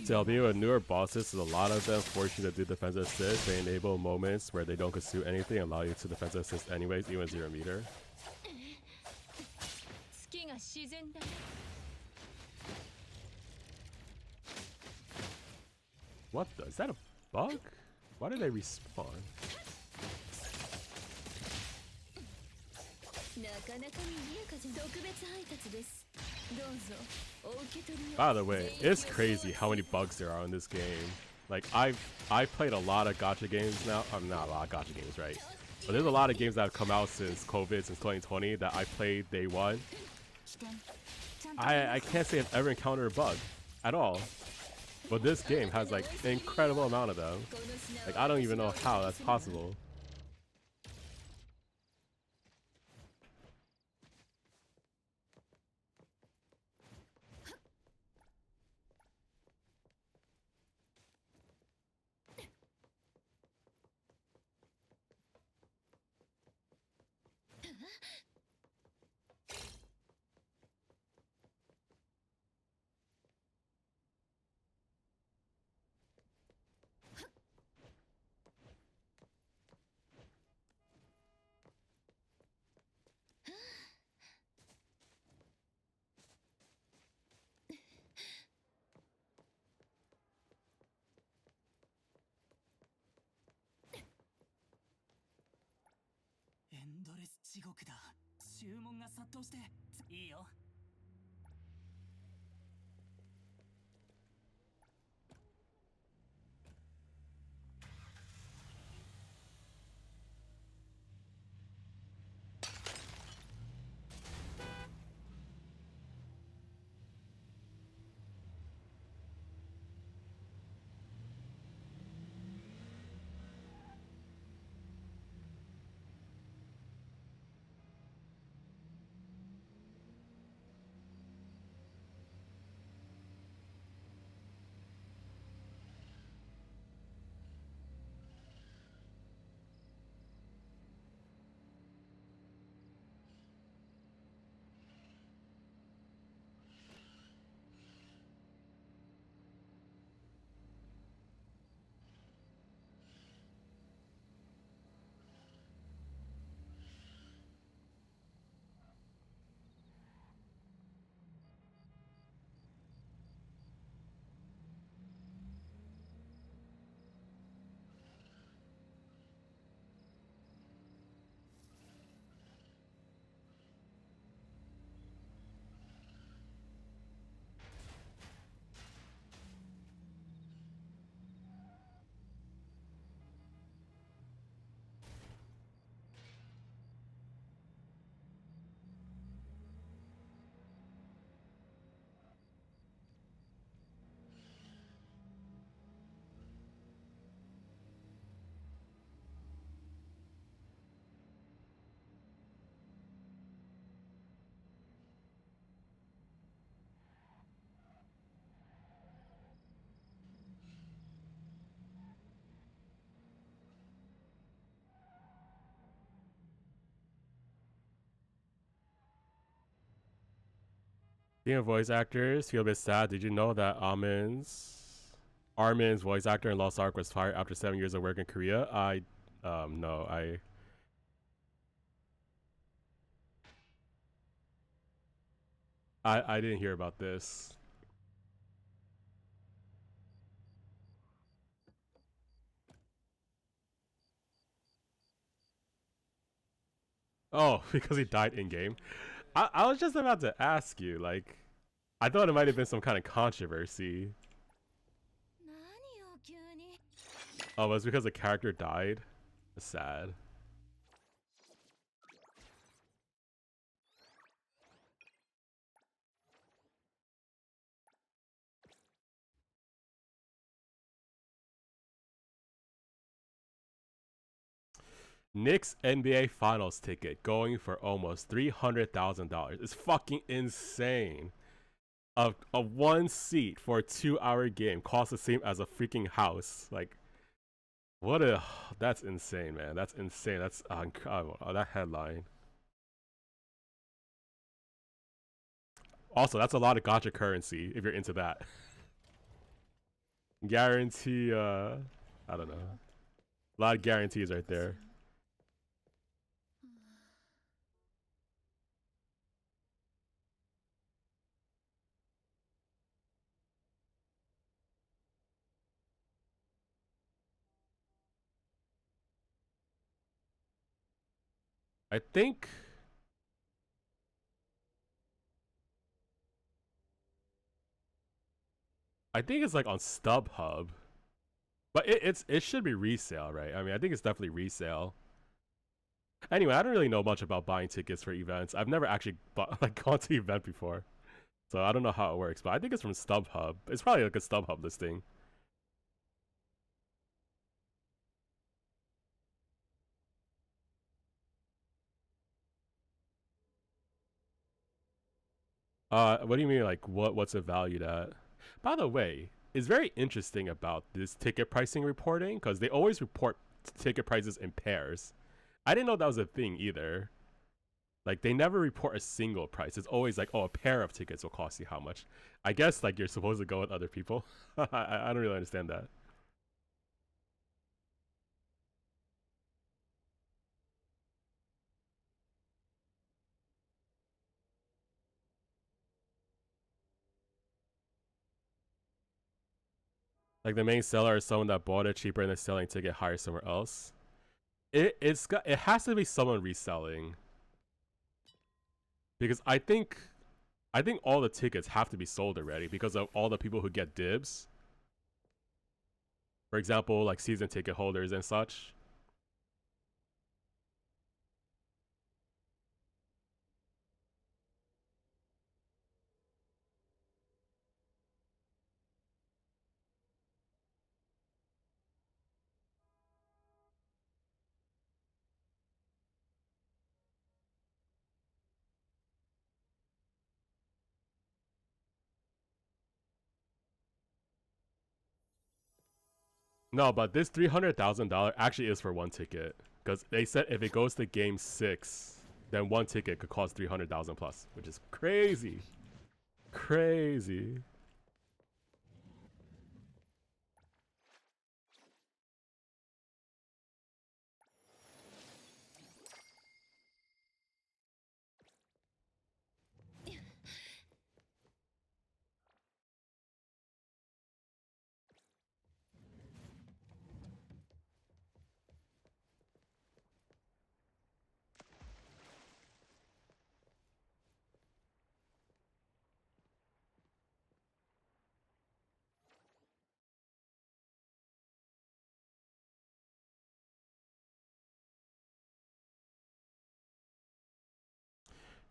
So being with newer bosses, a lot of them force you to do defensive assist. They enable moments where they don't consume anything, allow you to defensive assist anyways, even 0 meter. What the? Is that a bug? Why did they respawn? By the way, it's crazy how many bugs there are in this game. Like I've played a lot of gacha games now. Not a lot of gacha games, right? But there's a lot of games that have come out since COVID, since 2020, that I played day one. I can't say I've ever encountered a bug at all. But this game has like an incredible amount of them. Like I don't even know how that's possible. Being voice actors feel a bit sad. Did you know that Armin's voice actor in Lost Ark was fired after 7 years of work in Korea? No, I didn't hear about this. Oh, because he died in game. I was just about to ask you, like, I thought it might have been some kind of controversy. Oh, it was because the character died? That's sad. Knicks NBA Finals ticket going for almost $300,000. It's fucking insane. A one seat for a 2-hour game costs the same as a freaking house. Like, that's insane, man. That's insane. That's incredible. Oh, that headline. Also, that's a lot of gotcha currency if you're into that. Guarantee, I don't know. A lot of guarantees right there. I think it's like on StubHub, but it should be resale, right? I mean, I think it's definitely resale. Anyway, I don't really know much about buying tickets for events. I've never actually gone to an event before, so I don't know how it works. But I think it's from StubHub. It's probably like a StubHub listing. What do you mean, like what's it valued at? By the way, it's very interesting about this ticket pricing reporting because they always report ticket prices in pairs. I didn't know that was a thing either. Like they never report a single price. It's always like, oh, a pair of tickets will cost you how much. I guess like you're supposed to go with other people. I don't really understand that. Like the main seller is someone that bought it cheaper and is selling to get higher somewhere else. It has to be someone reselling because I think all the tickets have to be sold already because of all the people who get dibs. For example, like season ticket holders and such. No, but this $300,000 actually is for one ticket because they said if it goes to game 6, then one ticket could cost 300,000 plus, which is crazy. Crazy.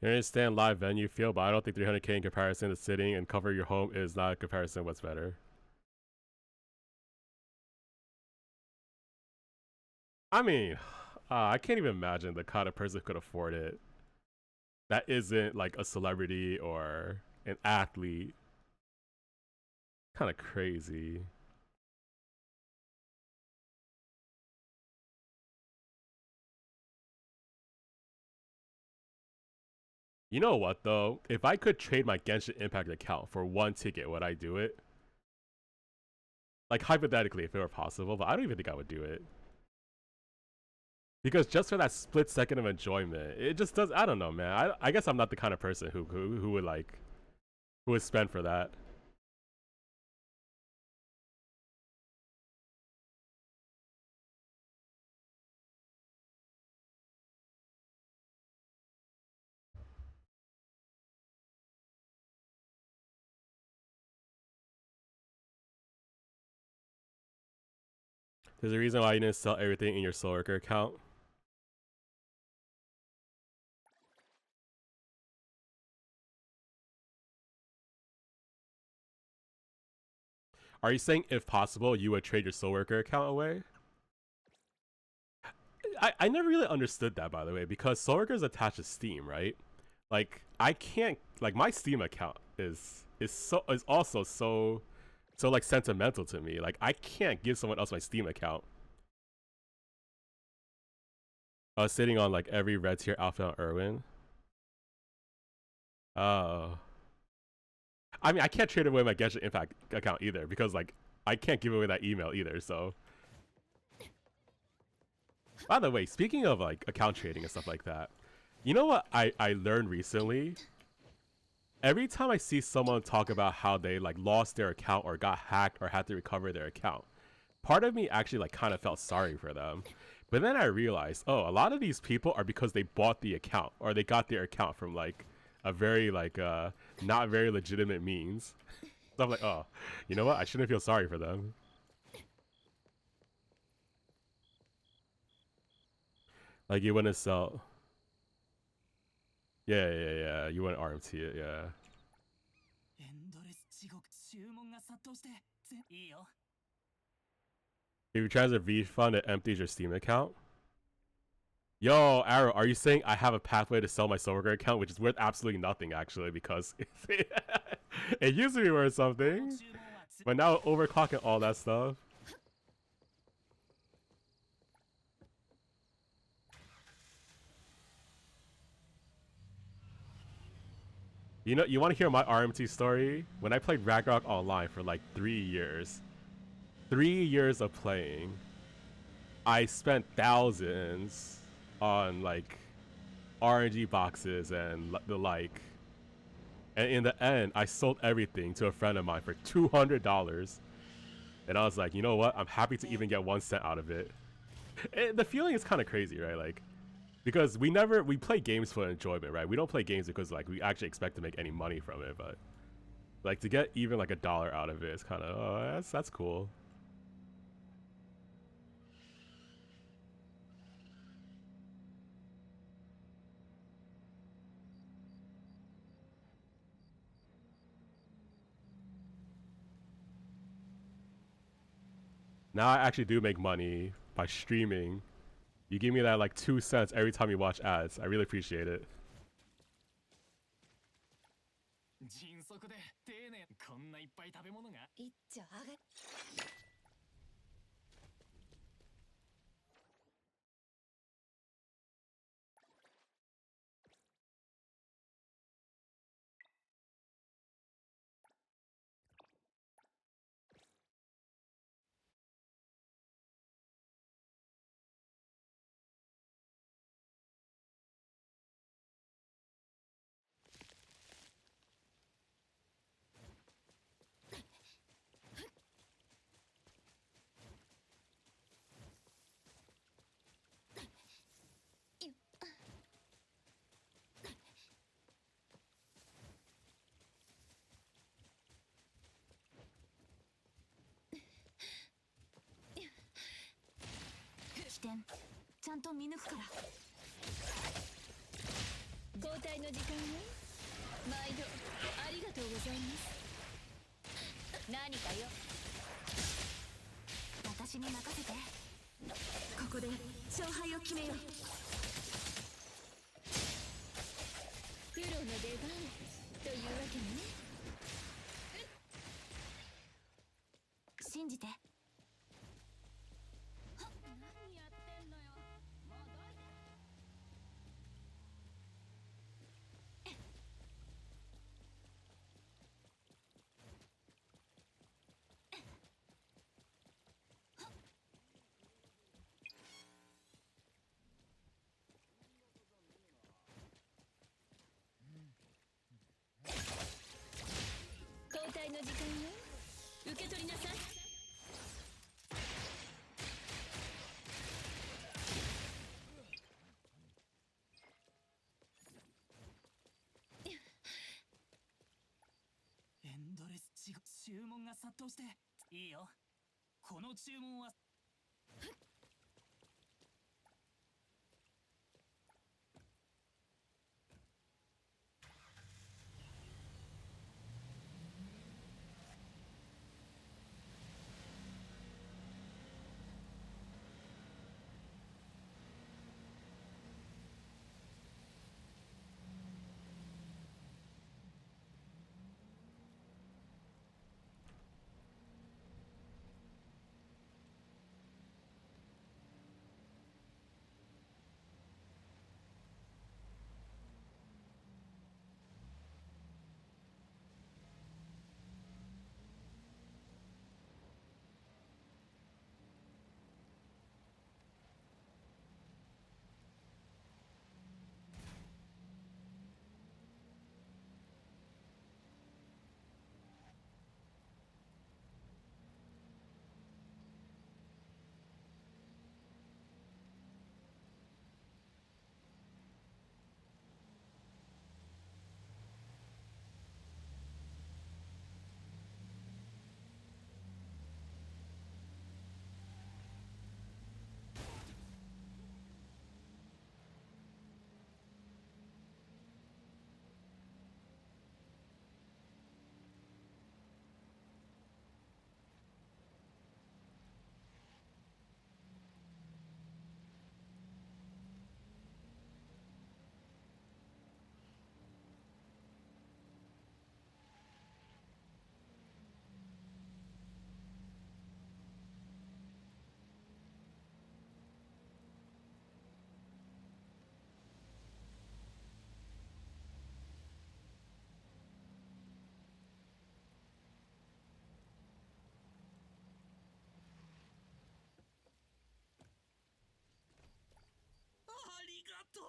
You understand live venue feel, but I don't think 300K in comparison to sitting and cover your home is not a comparison. What's better? I mean, I can't even imagine the kind of person who could afford it. That isn't like a celebrity or an athlete. Kind of crazy. You know what though? If I could trade my Genshin Impact account for one ticket, would I do it? Like hypothetically, if it were possible, but I don't even think I would do it. Because just for that split second of enjoyment, it just does. I don't know, man. I guess I'm not the kind of person who would like who would spend for that. There's a reason why you didn't sell everything in your Soul Worker account. Are you saying if possible you would trade your Soul Worker account away? I never really understood that, by the way, because Soul Worker is attached to Steam, right? Like I can't, like my Steam account is also so like sentimental to me. Like I can't give someone else my Steam account. I was sitting on like every red tier outfit on Irwin. Oh. I mean, I can't trade away my Genshin Impact account either because like I can't give away that email either. So, by the way, speaking of like account trading and stuff like that, you know what I learned recently? Every time I see someone talk about how they like lost their account or got hacked or had to recover their account, part of me actually like kind of felt sorry for them. But then I realized, oh, a lot of these people are because they bought the account or they got their account from like a very like not very legitimate means. So I'm like, oh, you know what? I shouldn't feel sorry for them. Like you wouldn't sell. Yeah. You wouldn't RMT it, yeah. If you try to refund, it empties your Steam account. Yo, Arrow, are you saying I have a pathway to sell my Soul Worker account, which is worth absolutely nothing, actually, because it used to be worth something, but now overclock and all that stuff. You know, you want to hear my RMT story? When I played Ragnarok Online for like 3 years, 3 years of playing, I spent thousands on like RNG boxes and the like. And in the end, I sold everything to a friend of mine for $200. And I was like, you know what? I'm happy to even get 1 cent out of it. And the feeling is kind of crazy, right? Like, because we play games for enjoyment, right? We don't play games because like we actually expect to make any money from it, but like to get even like $1 out of it is kind of, oh, that's cool. Now I actually do make money by streaming. You give me that like 2 cents every time you watch ads. I really appreciate it. 受け取りなさい。エンドレス注文が殺到していいよ。この注文はありがとう。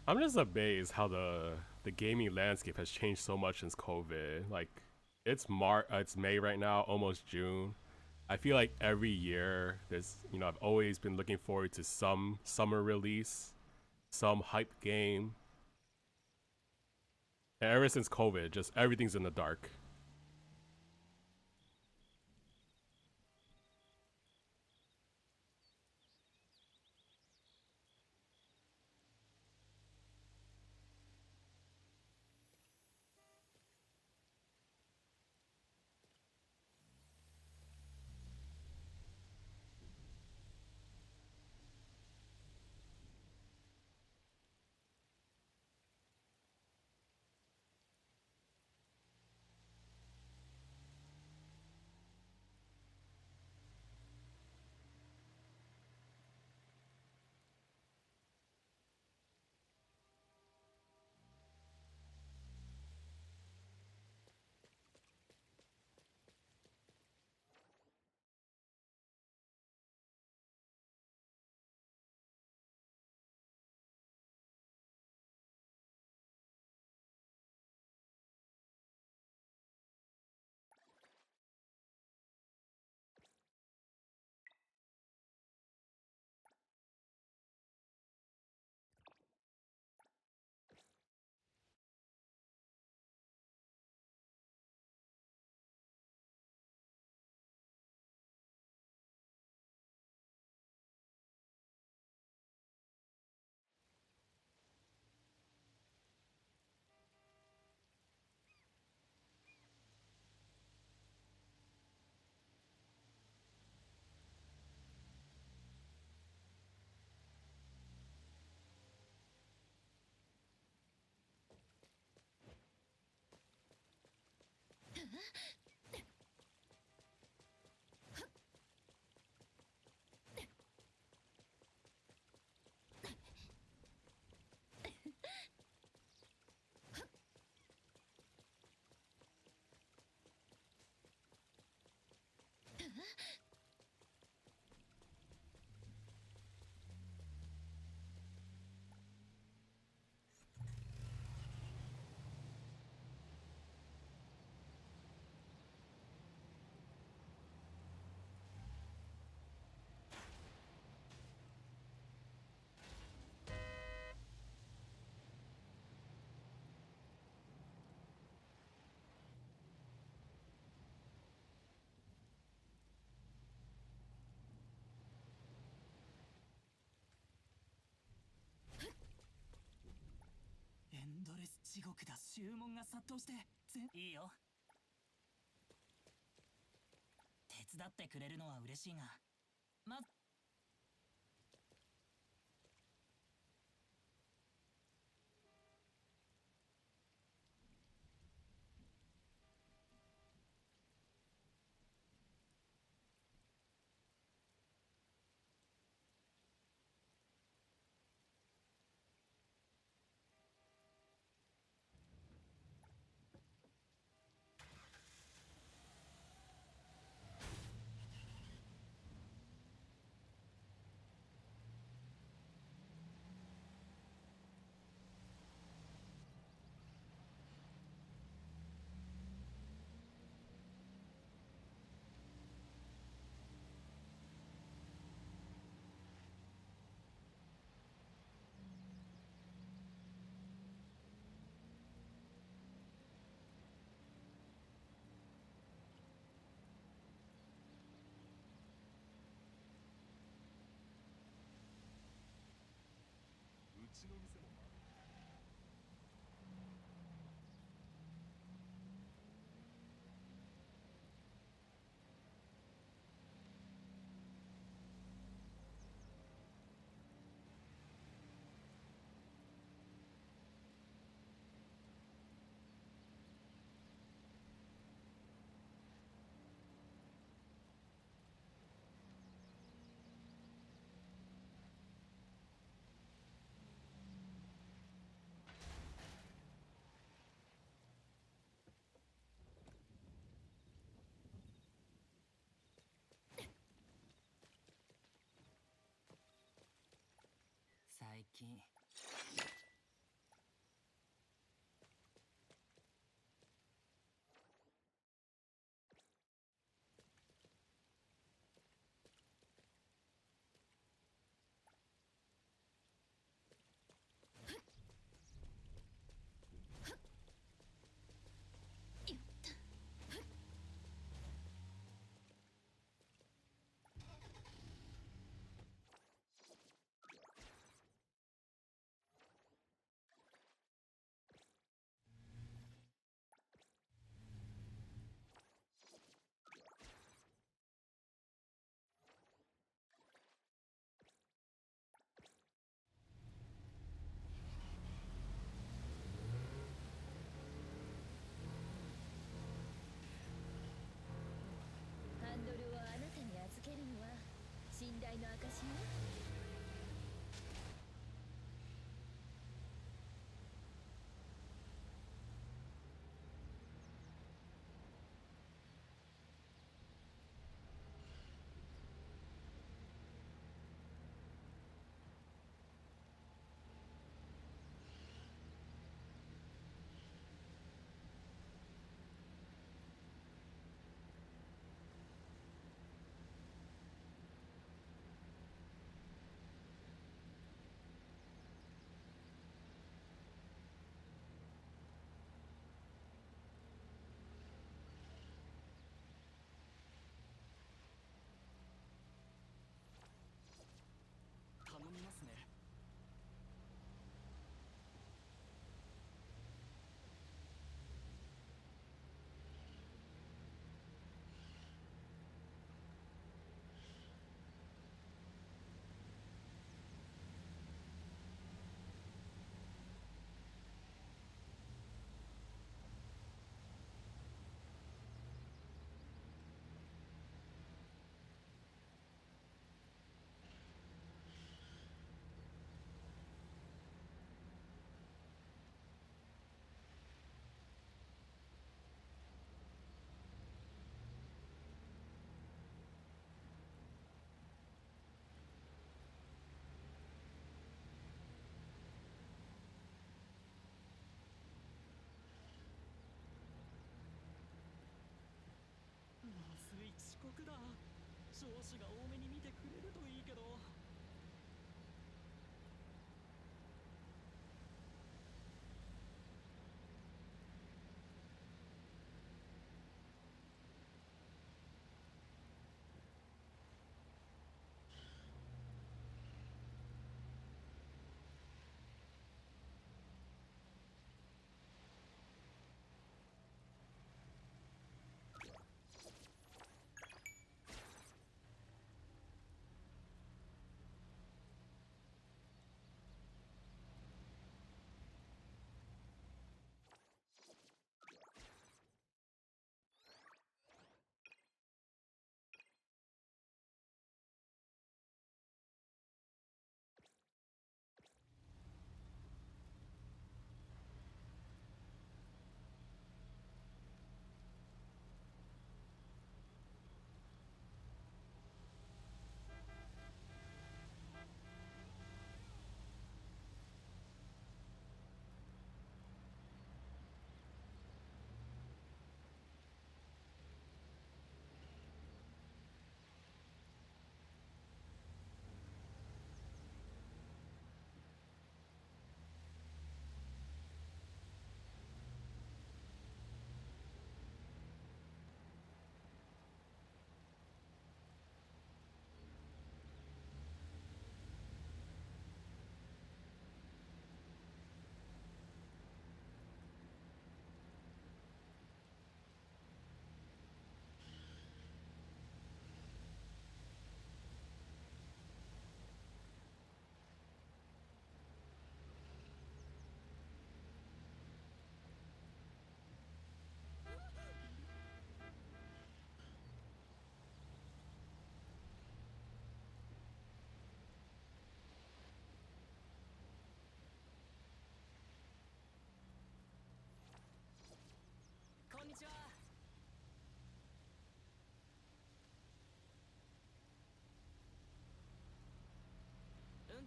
I'm just amazed how the gaming landscape has changed so much since COVID. Like, it's May right now, almost June. I feel like every year I've always been looking forward to some summer release, some hype game. And ever since COVID, just everything's in the dark. 国だ。注文が殺到していいよ。手伝ってくれるのは嬉しいが、まず最近ハンドルをあなたに預けるのは信頼の証よ。頼みますね。もうすぐ遅刻だ。上司が多めに見てくれるといいけど。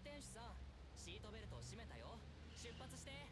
転手さん、シートベルトを締めたよ。出発して。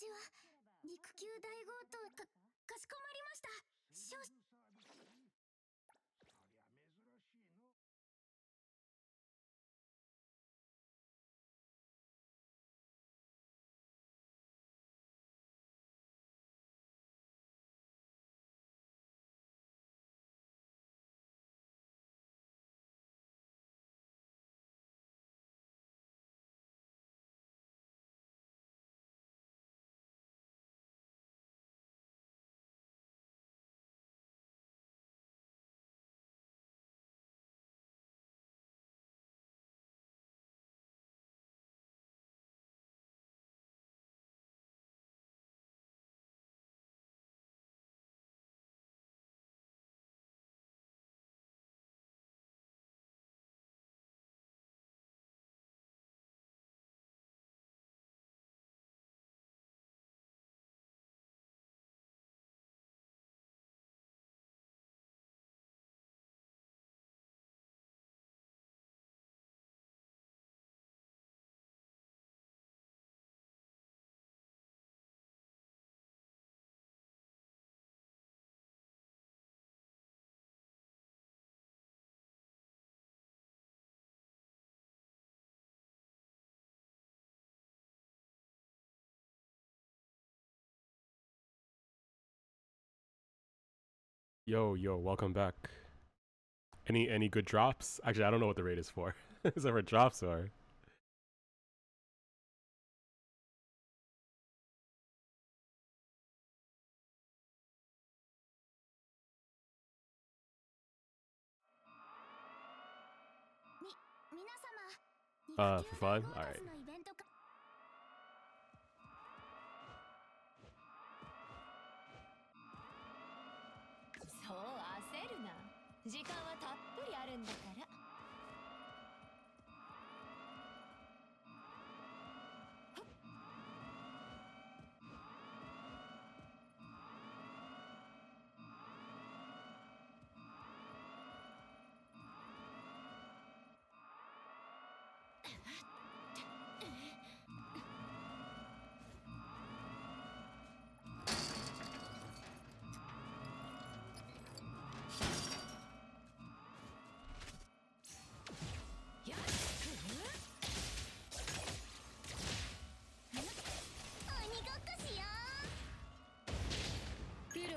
ちは。陸球大強盗かしこまりました。Yo, yo, welcome back. Any good drops? Actually, I don't know what the raid is for. Is it for drops or? For fun? Alright. そう焦るな。時間はたっぷりあるんだから。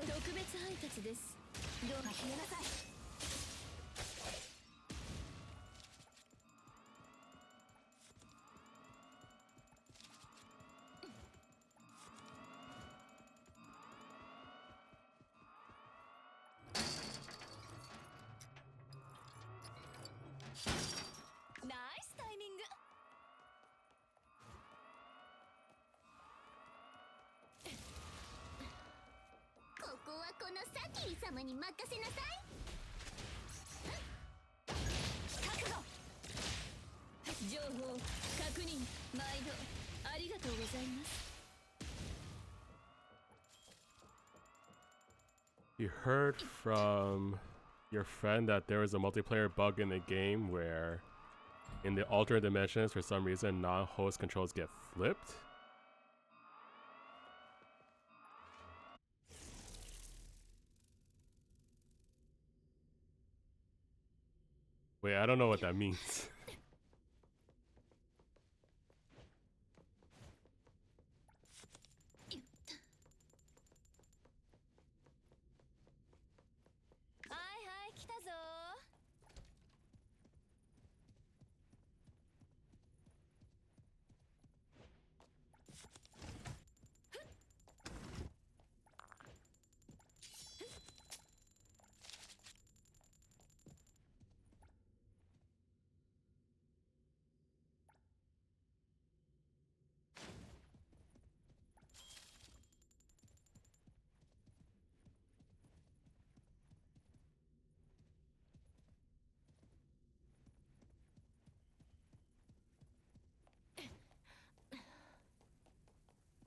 特別配達です。どうか消えなさい。ナイスタイミング。ここはこのサティ様に任せなさい。覚悟。情報確認毎度ありがとうございます。 You heard from your friend that there was a multiplayer bug in the game where in the alternate dimensions for some reason non-host controls get flipped? Wait, I don't know what that means.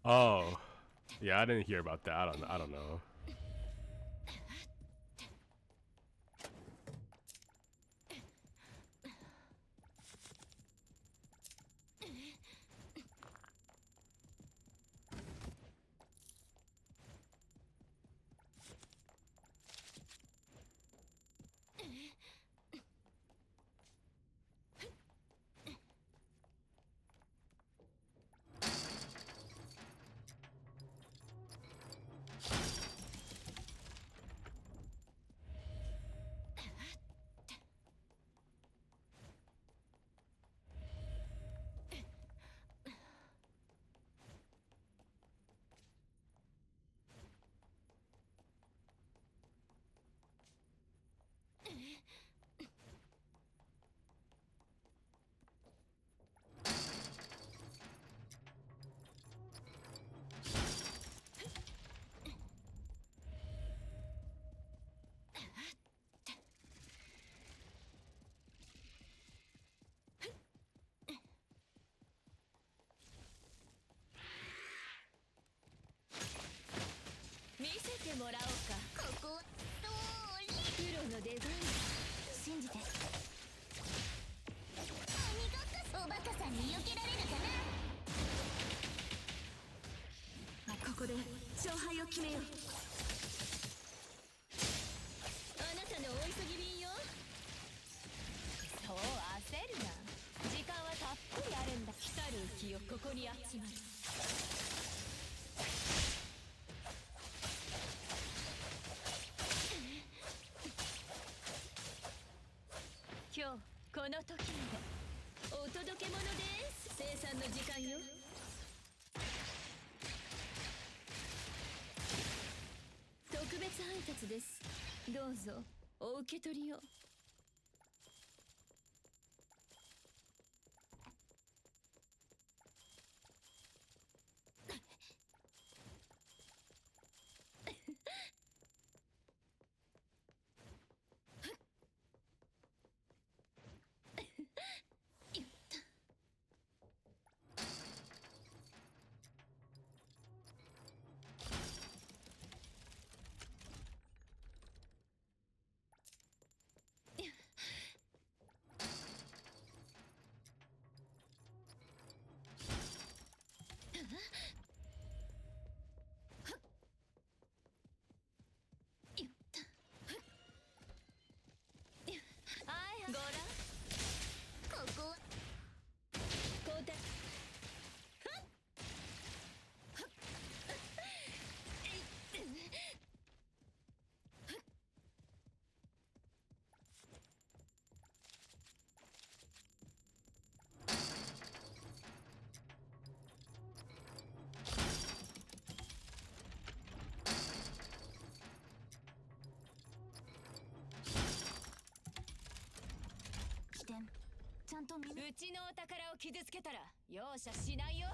Oh, yeah, I didn't hear about that. I don't know. 勝敗を決めよう。あなたのお急ぎ便よ。そう焦るな。時間はたっぷりあるんだ。来たる浮世ここに集まる。今日この時までお届け物です。生産の時間よ。特別配達です。どうぞお受け取りを。ご覧、ここは交代。起点ちゃんと見うちのお宝を傷つけたら容赦しないよ。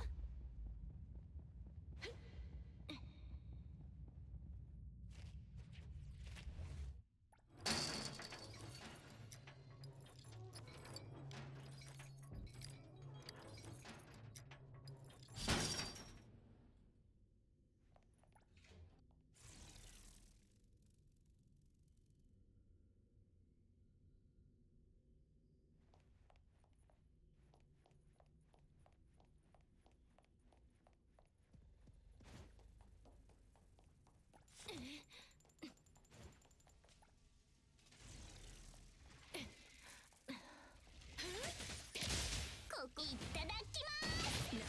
ここいただきます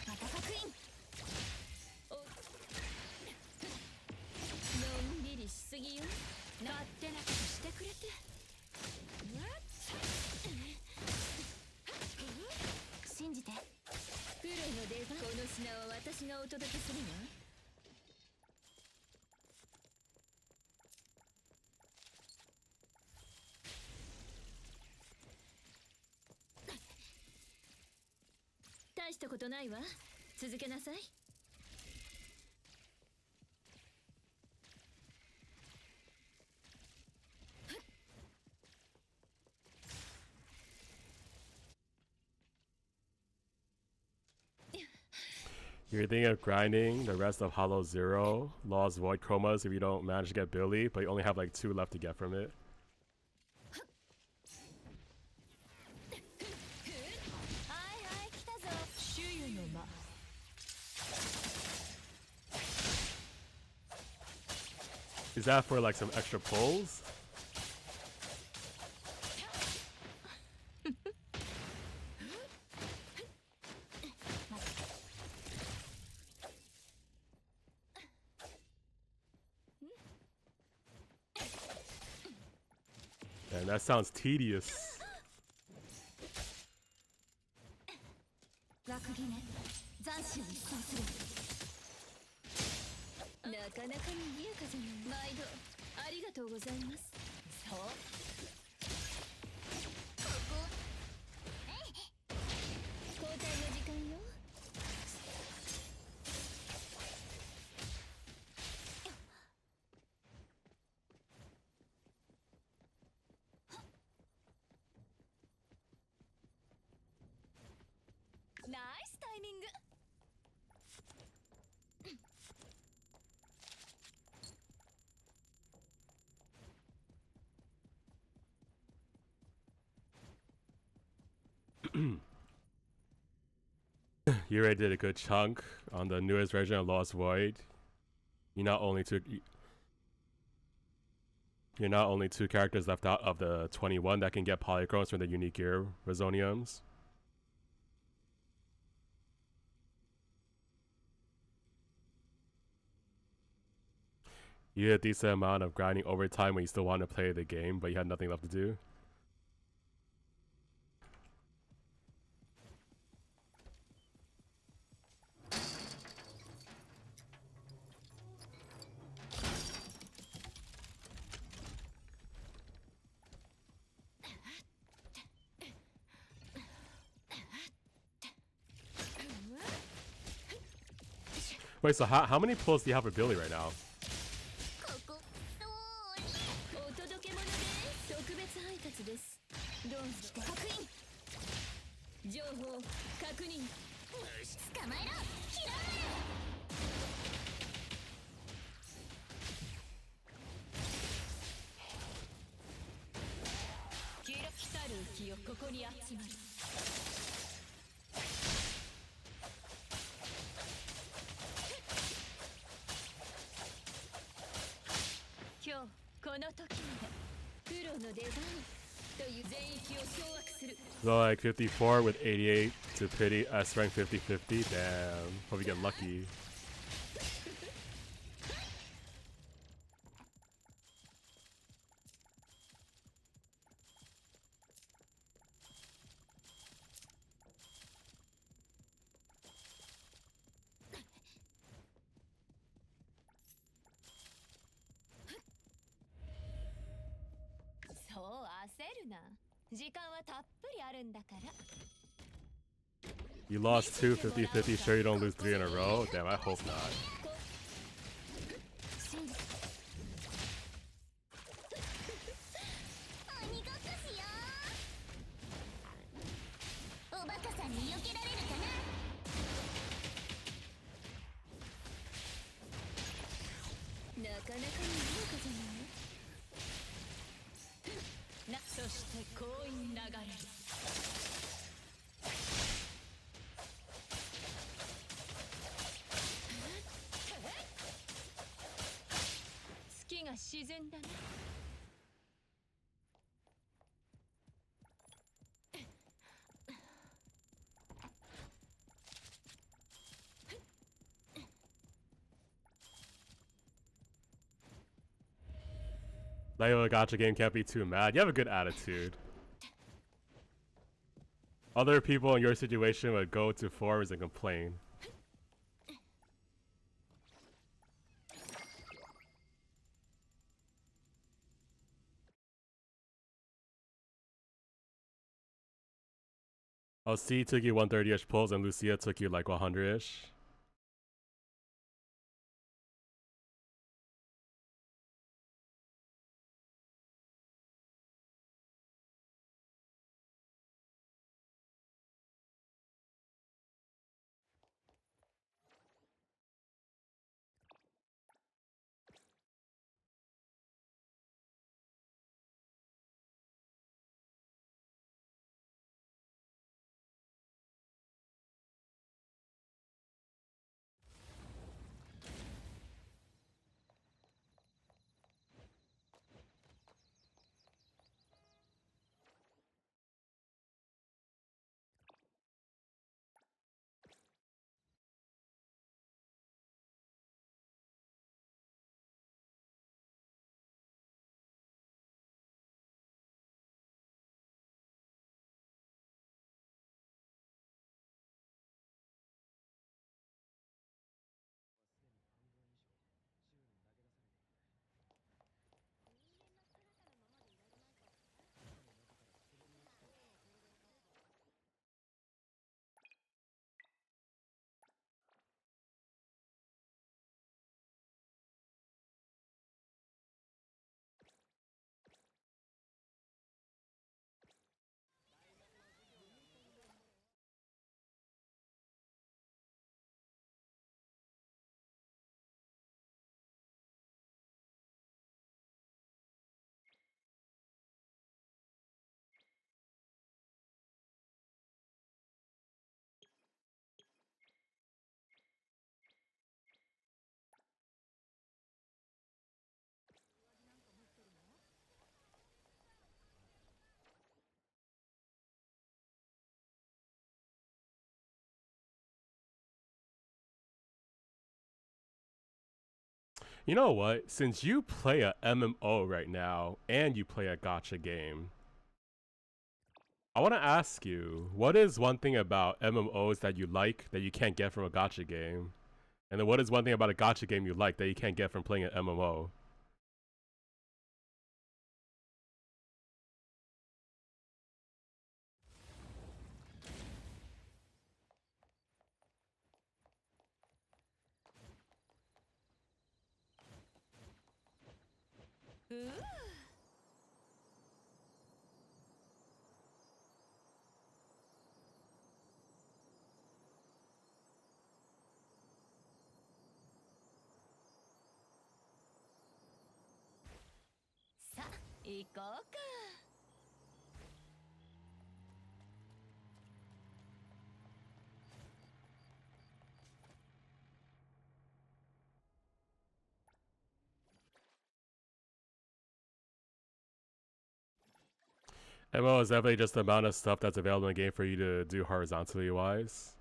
また確認のんびりしすぎよ。勝手なことしてくれて。信じてプロの出番。この品は私がお届けするわ。大したことないわ。続けなさい。You're thinking of grinding the rest of Hollow Zero, Lost Void Chromas if you don't manage to get Billy, but you only have like 2 left to get from it. はいはい来たぞ。周囲の間。Is that for like some extra pulls? Man, that sounds tedious. 枠決め斬首にそうするなかなかにぎやかじゃない。毎度ありがとうございます。そう。ここ交代の時間よ。ナイスタイミング。You already did a good chunk on the newest version of Lost Void. You're not only two characters left out of the 21 that can get polychromes from the unique gear Resoniums. You did a decent amount of grinding overtime when you still want to play the game, but you had nothing left to do. Wait, so how many pulls do you have for Billy right now? ここお届け物です特別配達ですどうして確認情報確認捕まえろ拾来たる気をここに集まる今日この時までプロの出番という全域を掌握する So like 54 with 88 to pity S rank 50-50. Damn. Hope you get lucky.そう焦るな時間はたっぷりあるんだから You lost 2 50-50. Sure you don't lose 3 in a row? Damn, I hope not. 鬼ごっこしようおバカさんに避けられるかななかなかに豪華じゃないなそして幸運流れる月が沈んだね Like, a gacha game can't be too mad. You have a good attitude. Other people in your situation would go to forums and complain. Oh, C took you 130-ish pulls and Lucia took you like 100-ish. You know what? Since you play a MMO right now and you play a gacha game, I want to ask you, what is one thing about MMOs that you like that you can't get from a gacha game? And then what is one thing about a gacha game you like that you can't get from playing an MMO? Ooh. さあ行こうか。MMO is definitely just the amount of stuff that's available in the game for you to do horizontally wise.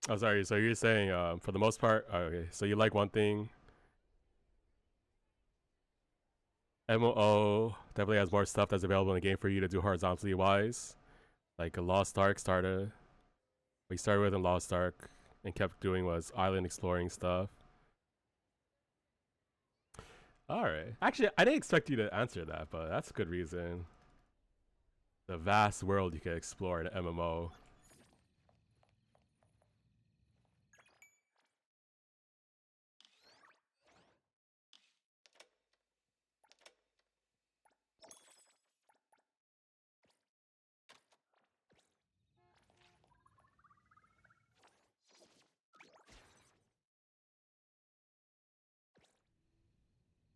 Oh, sorry. So you're saying, for the most part, okay. So you like one thing. MMO definitely has more stuff that's available in the game for you to do horizontally wise. Like a Lost Ark started. We started with in Lost Ark and kept doing was island exploring stuff. Alright. Actually, I didn't expect you to answer that, but that's a good reason. The vast world you can explore in an MMO.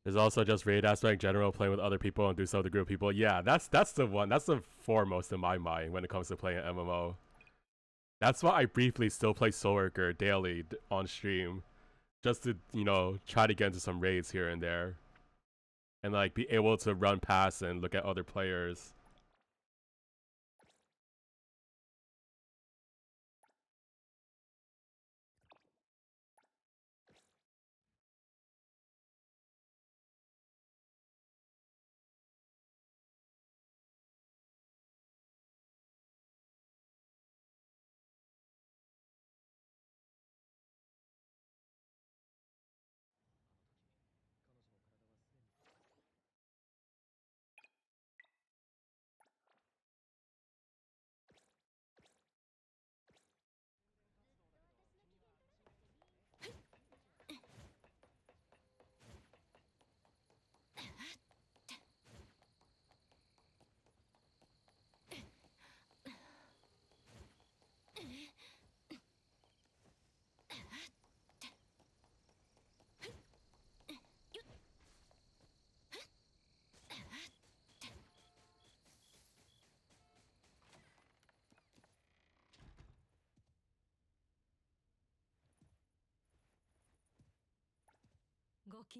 There's also just raid aspect, general playing with other people and do so with a group of people. Yeah, that's the one. That's the foremost in my mind when it comes to playing an MMO. That's why I briefly still play Soul Worker daily on stream, just to try to get into some raids here and there, and like be able to run past and look at other players.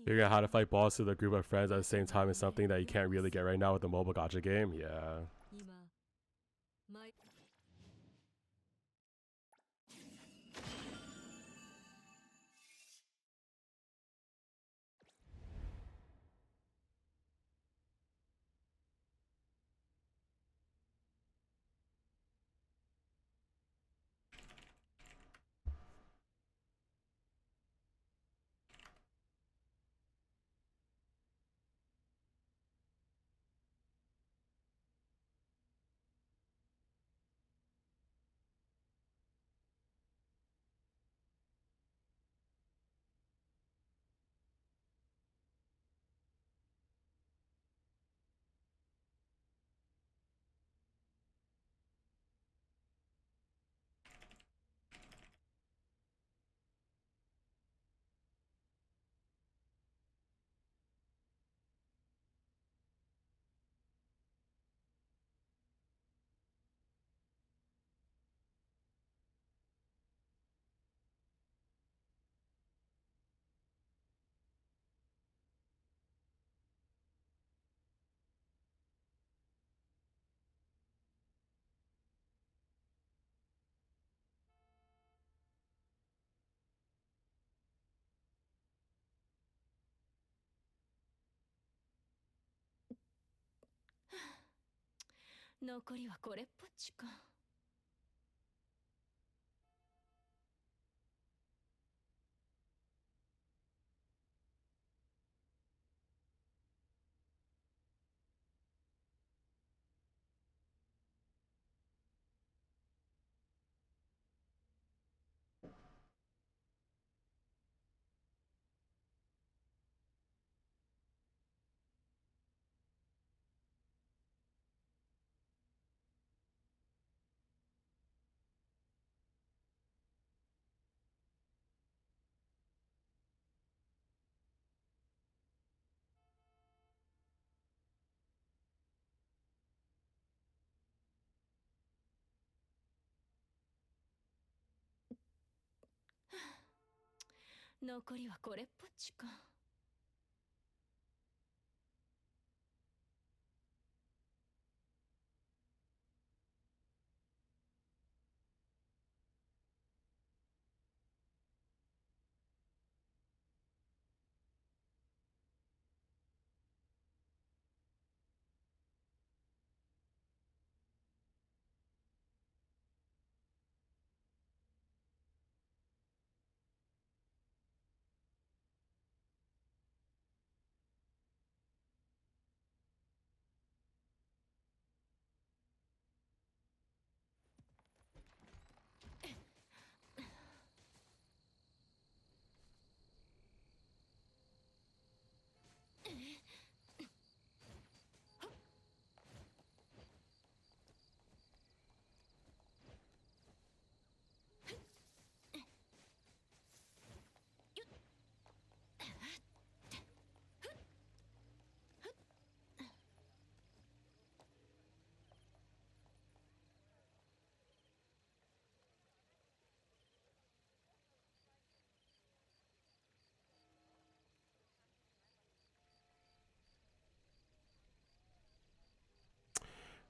Figuring out how to fight boss with a group of friends at the same time is something that you can't really get right now with the mobile gacha game. Yeah.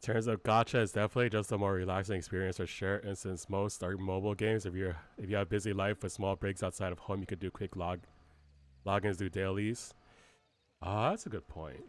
Turns out gacha is definitely just a more relaxing experience for sure. And since most are mobile games, if you have a busy life with small breaks outside of home, you could do quick logins, do dailies. Ah, that's a good point.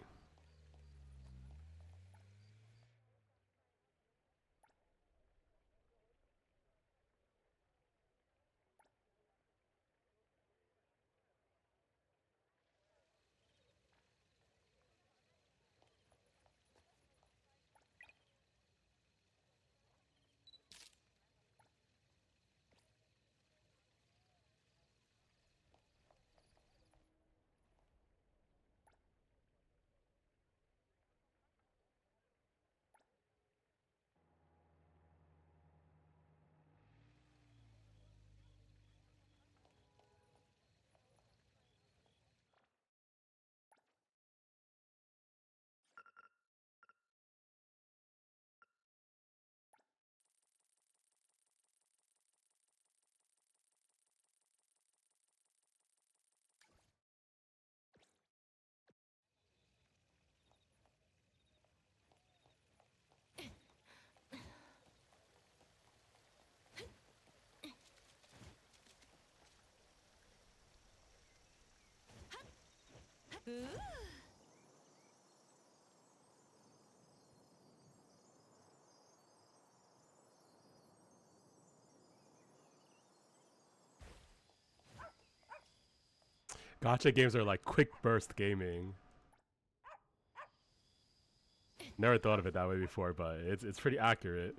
Gacha games are like quick burst gaming. Never thought of it that way before, but it's pretty accurate.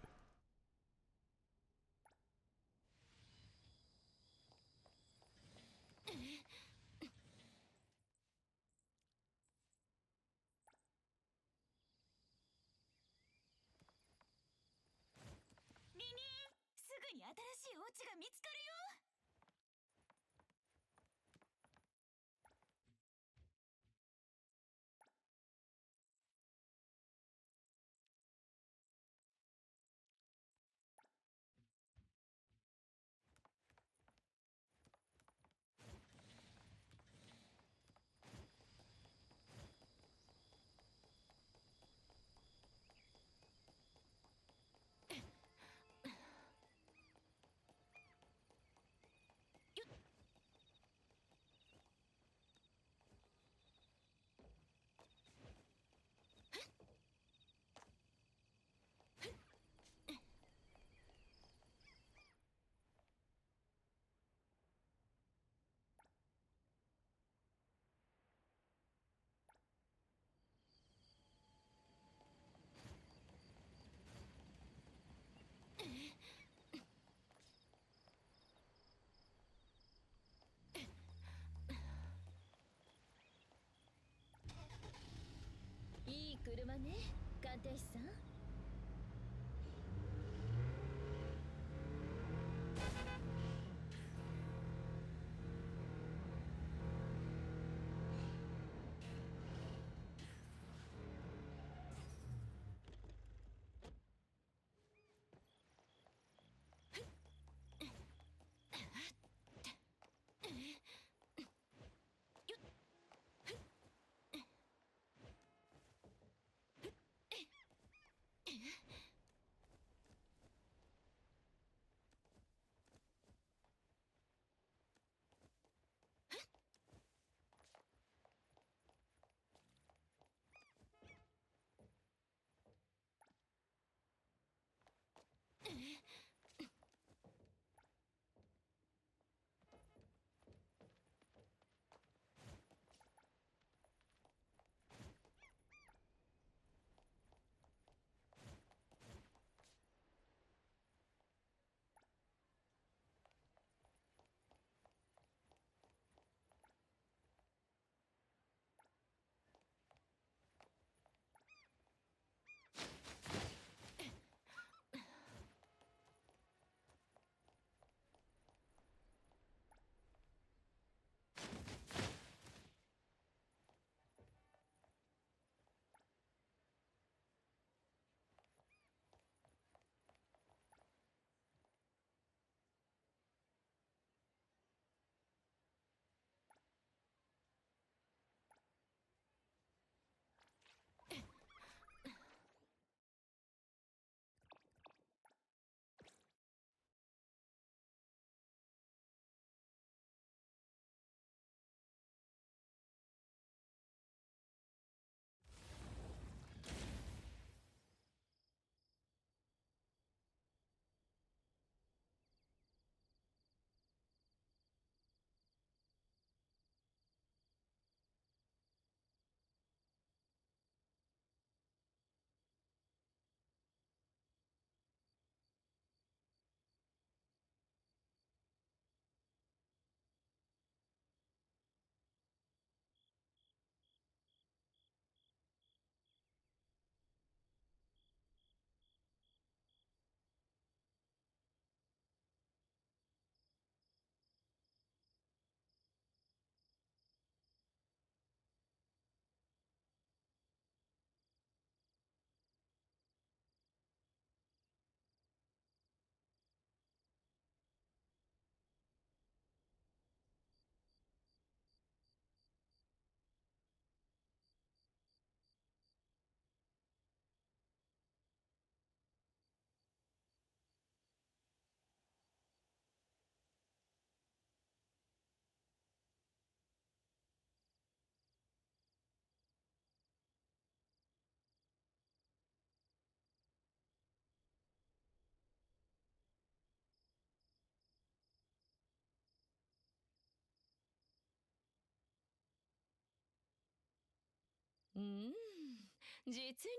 実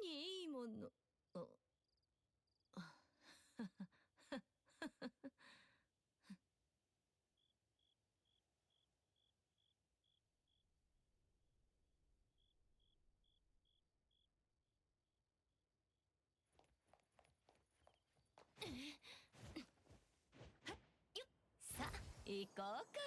にいいもの。さあ行こうか。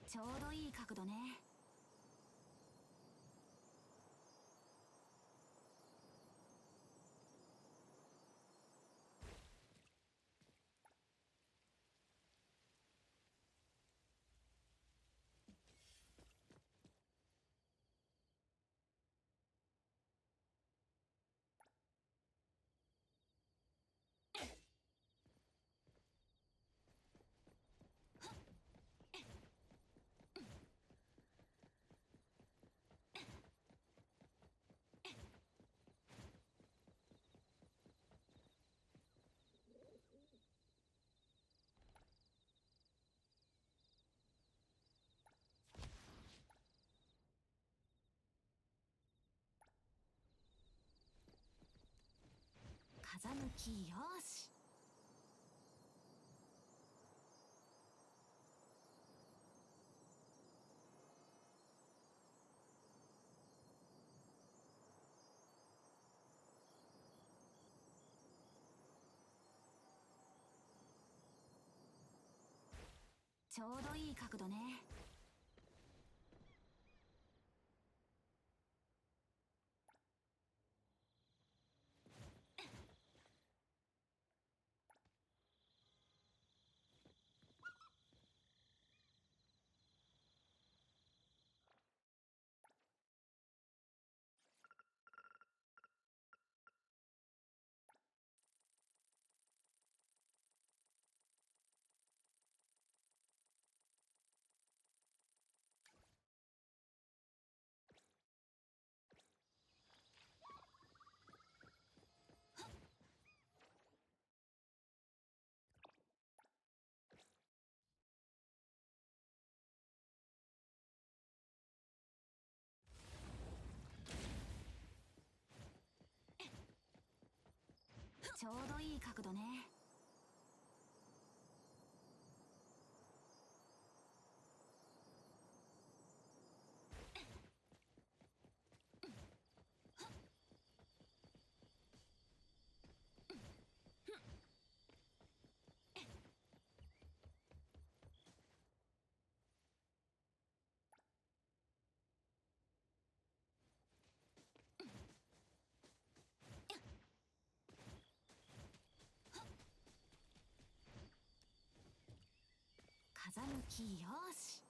ちょうどいい角度ね。風向きよし。ちょうどいい角度ね。ちょうどいい角度ね。風向きよし。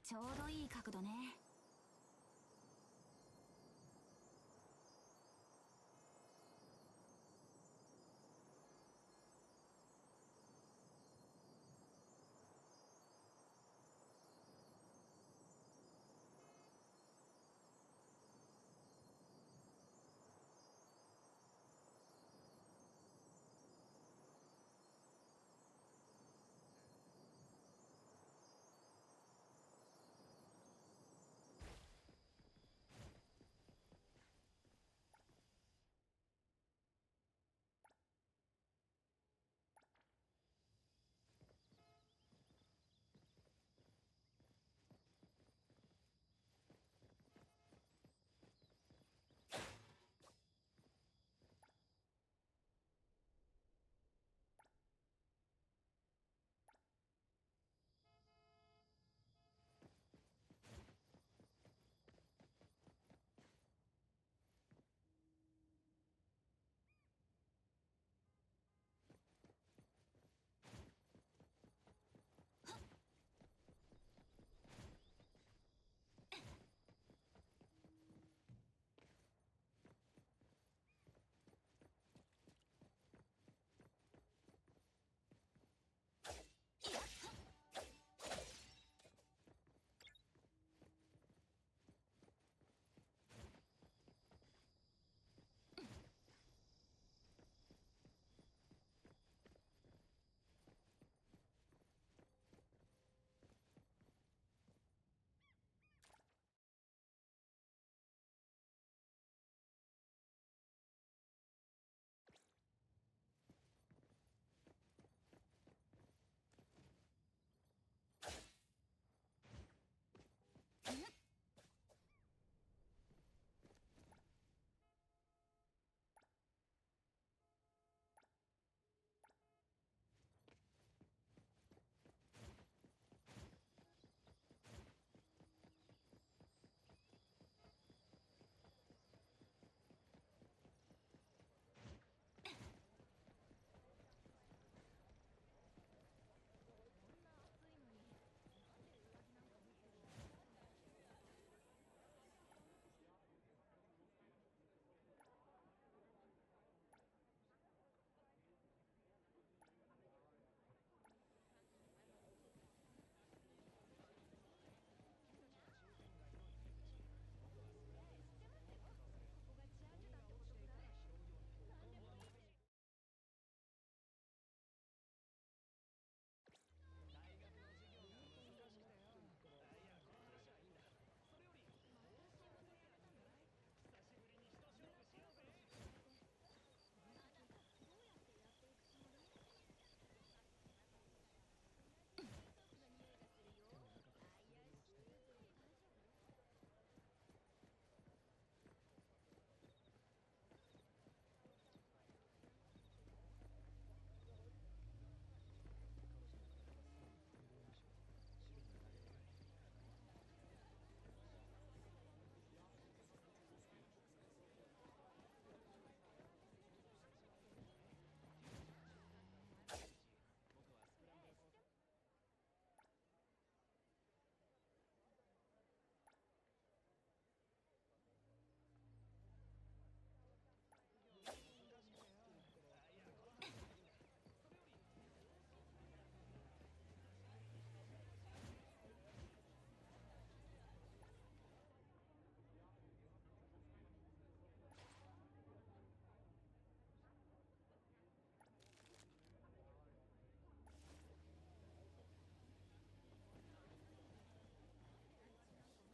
ちょうどいい角度ね。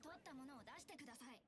取ったものを出してください。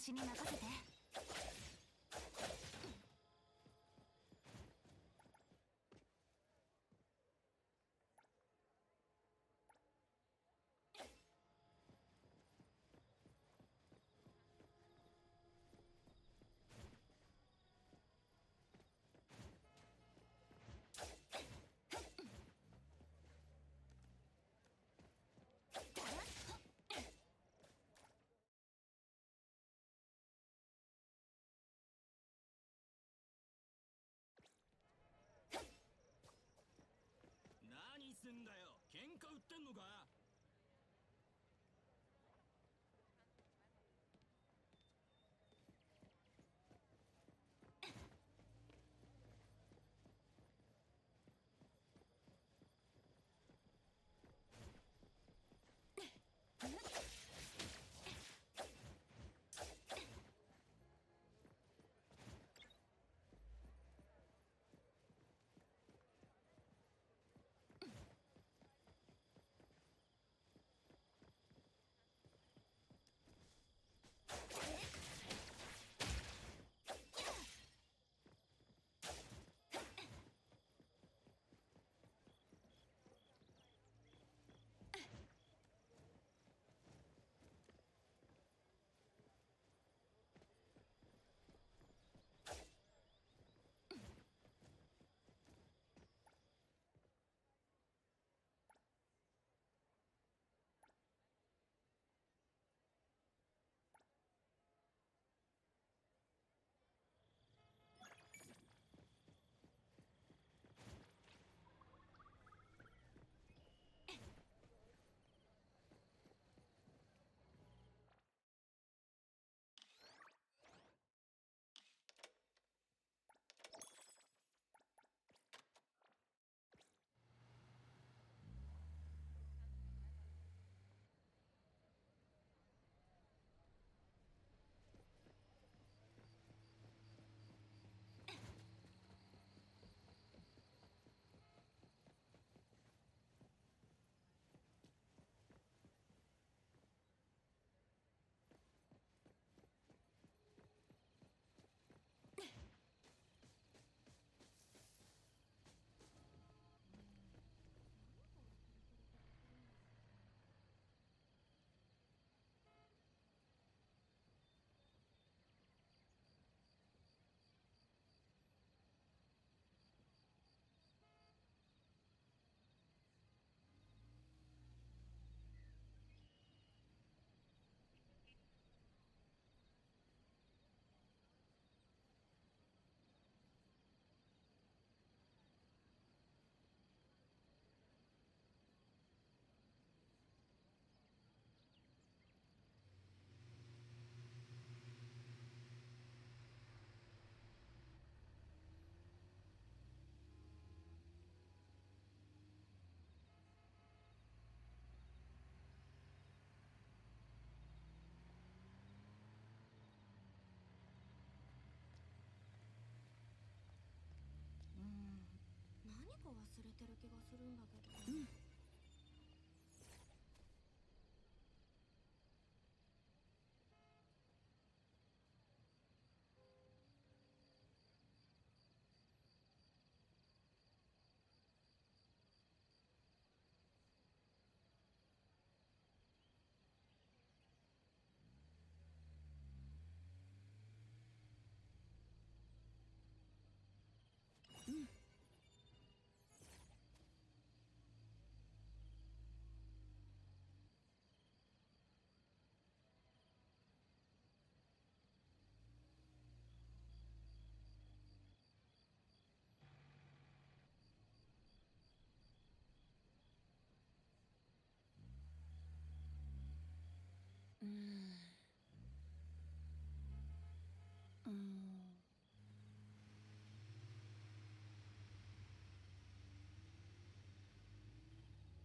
私に任せて。何すんだよ、喧嘩売ってんのか。何か忘れてる気がするんだけど。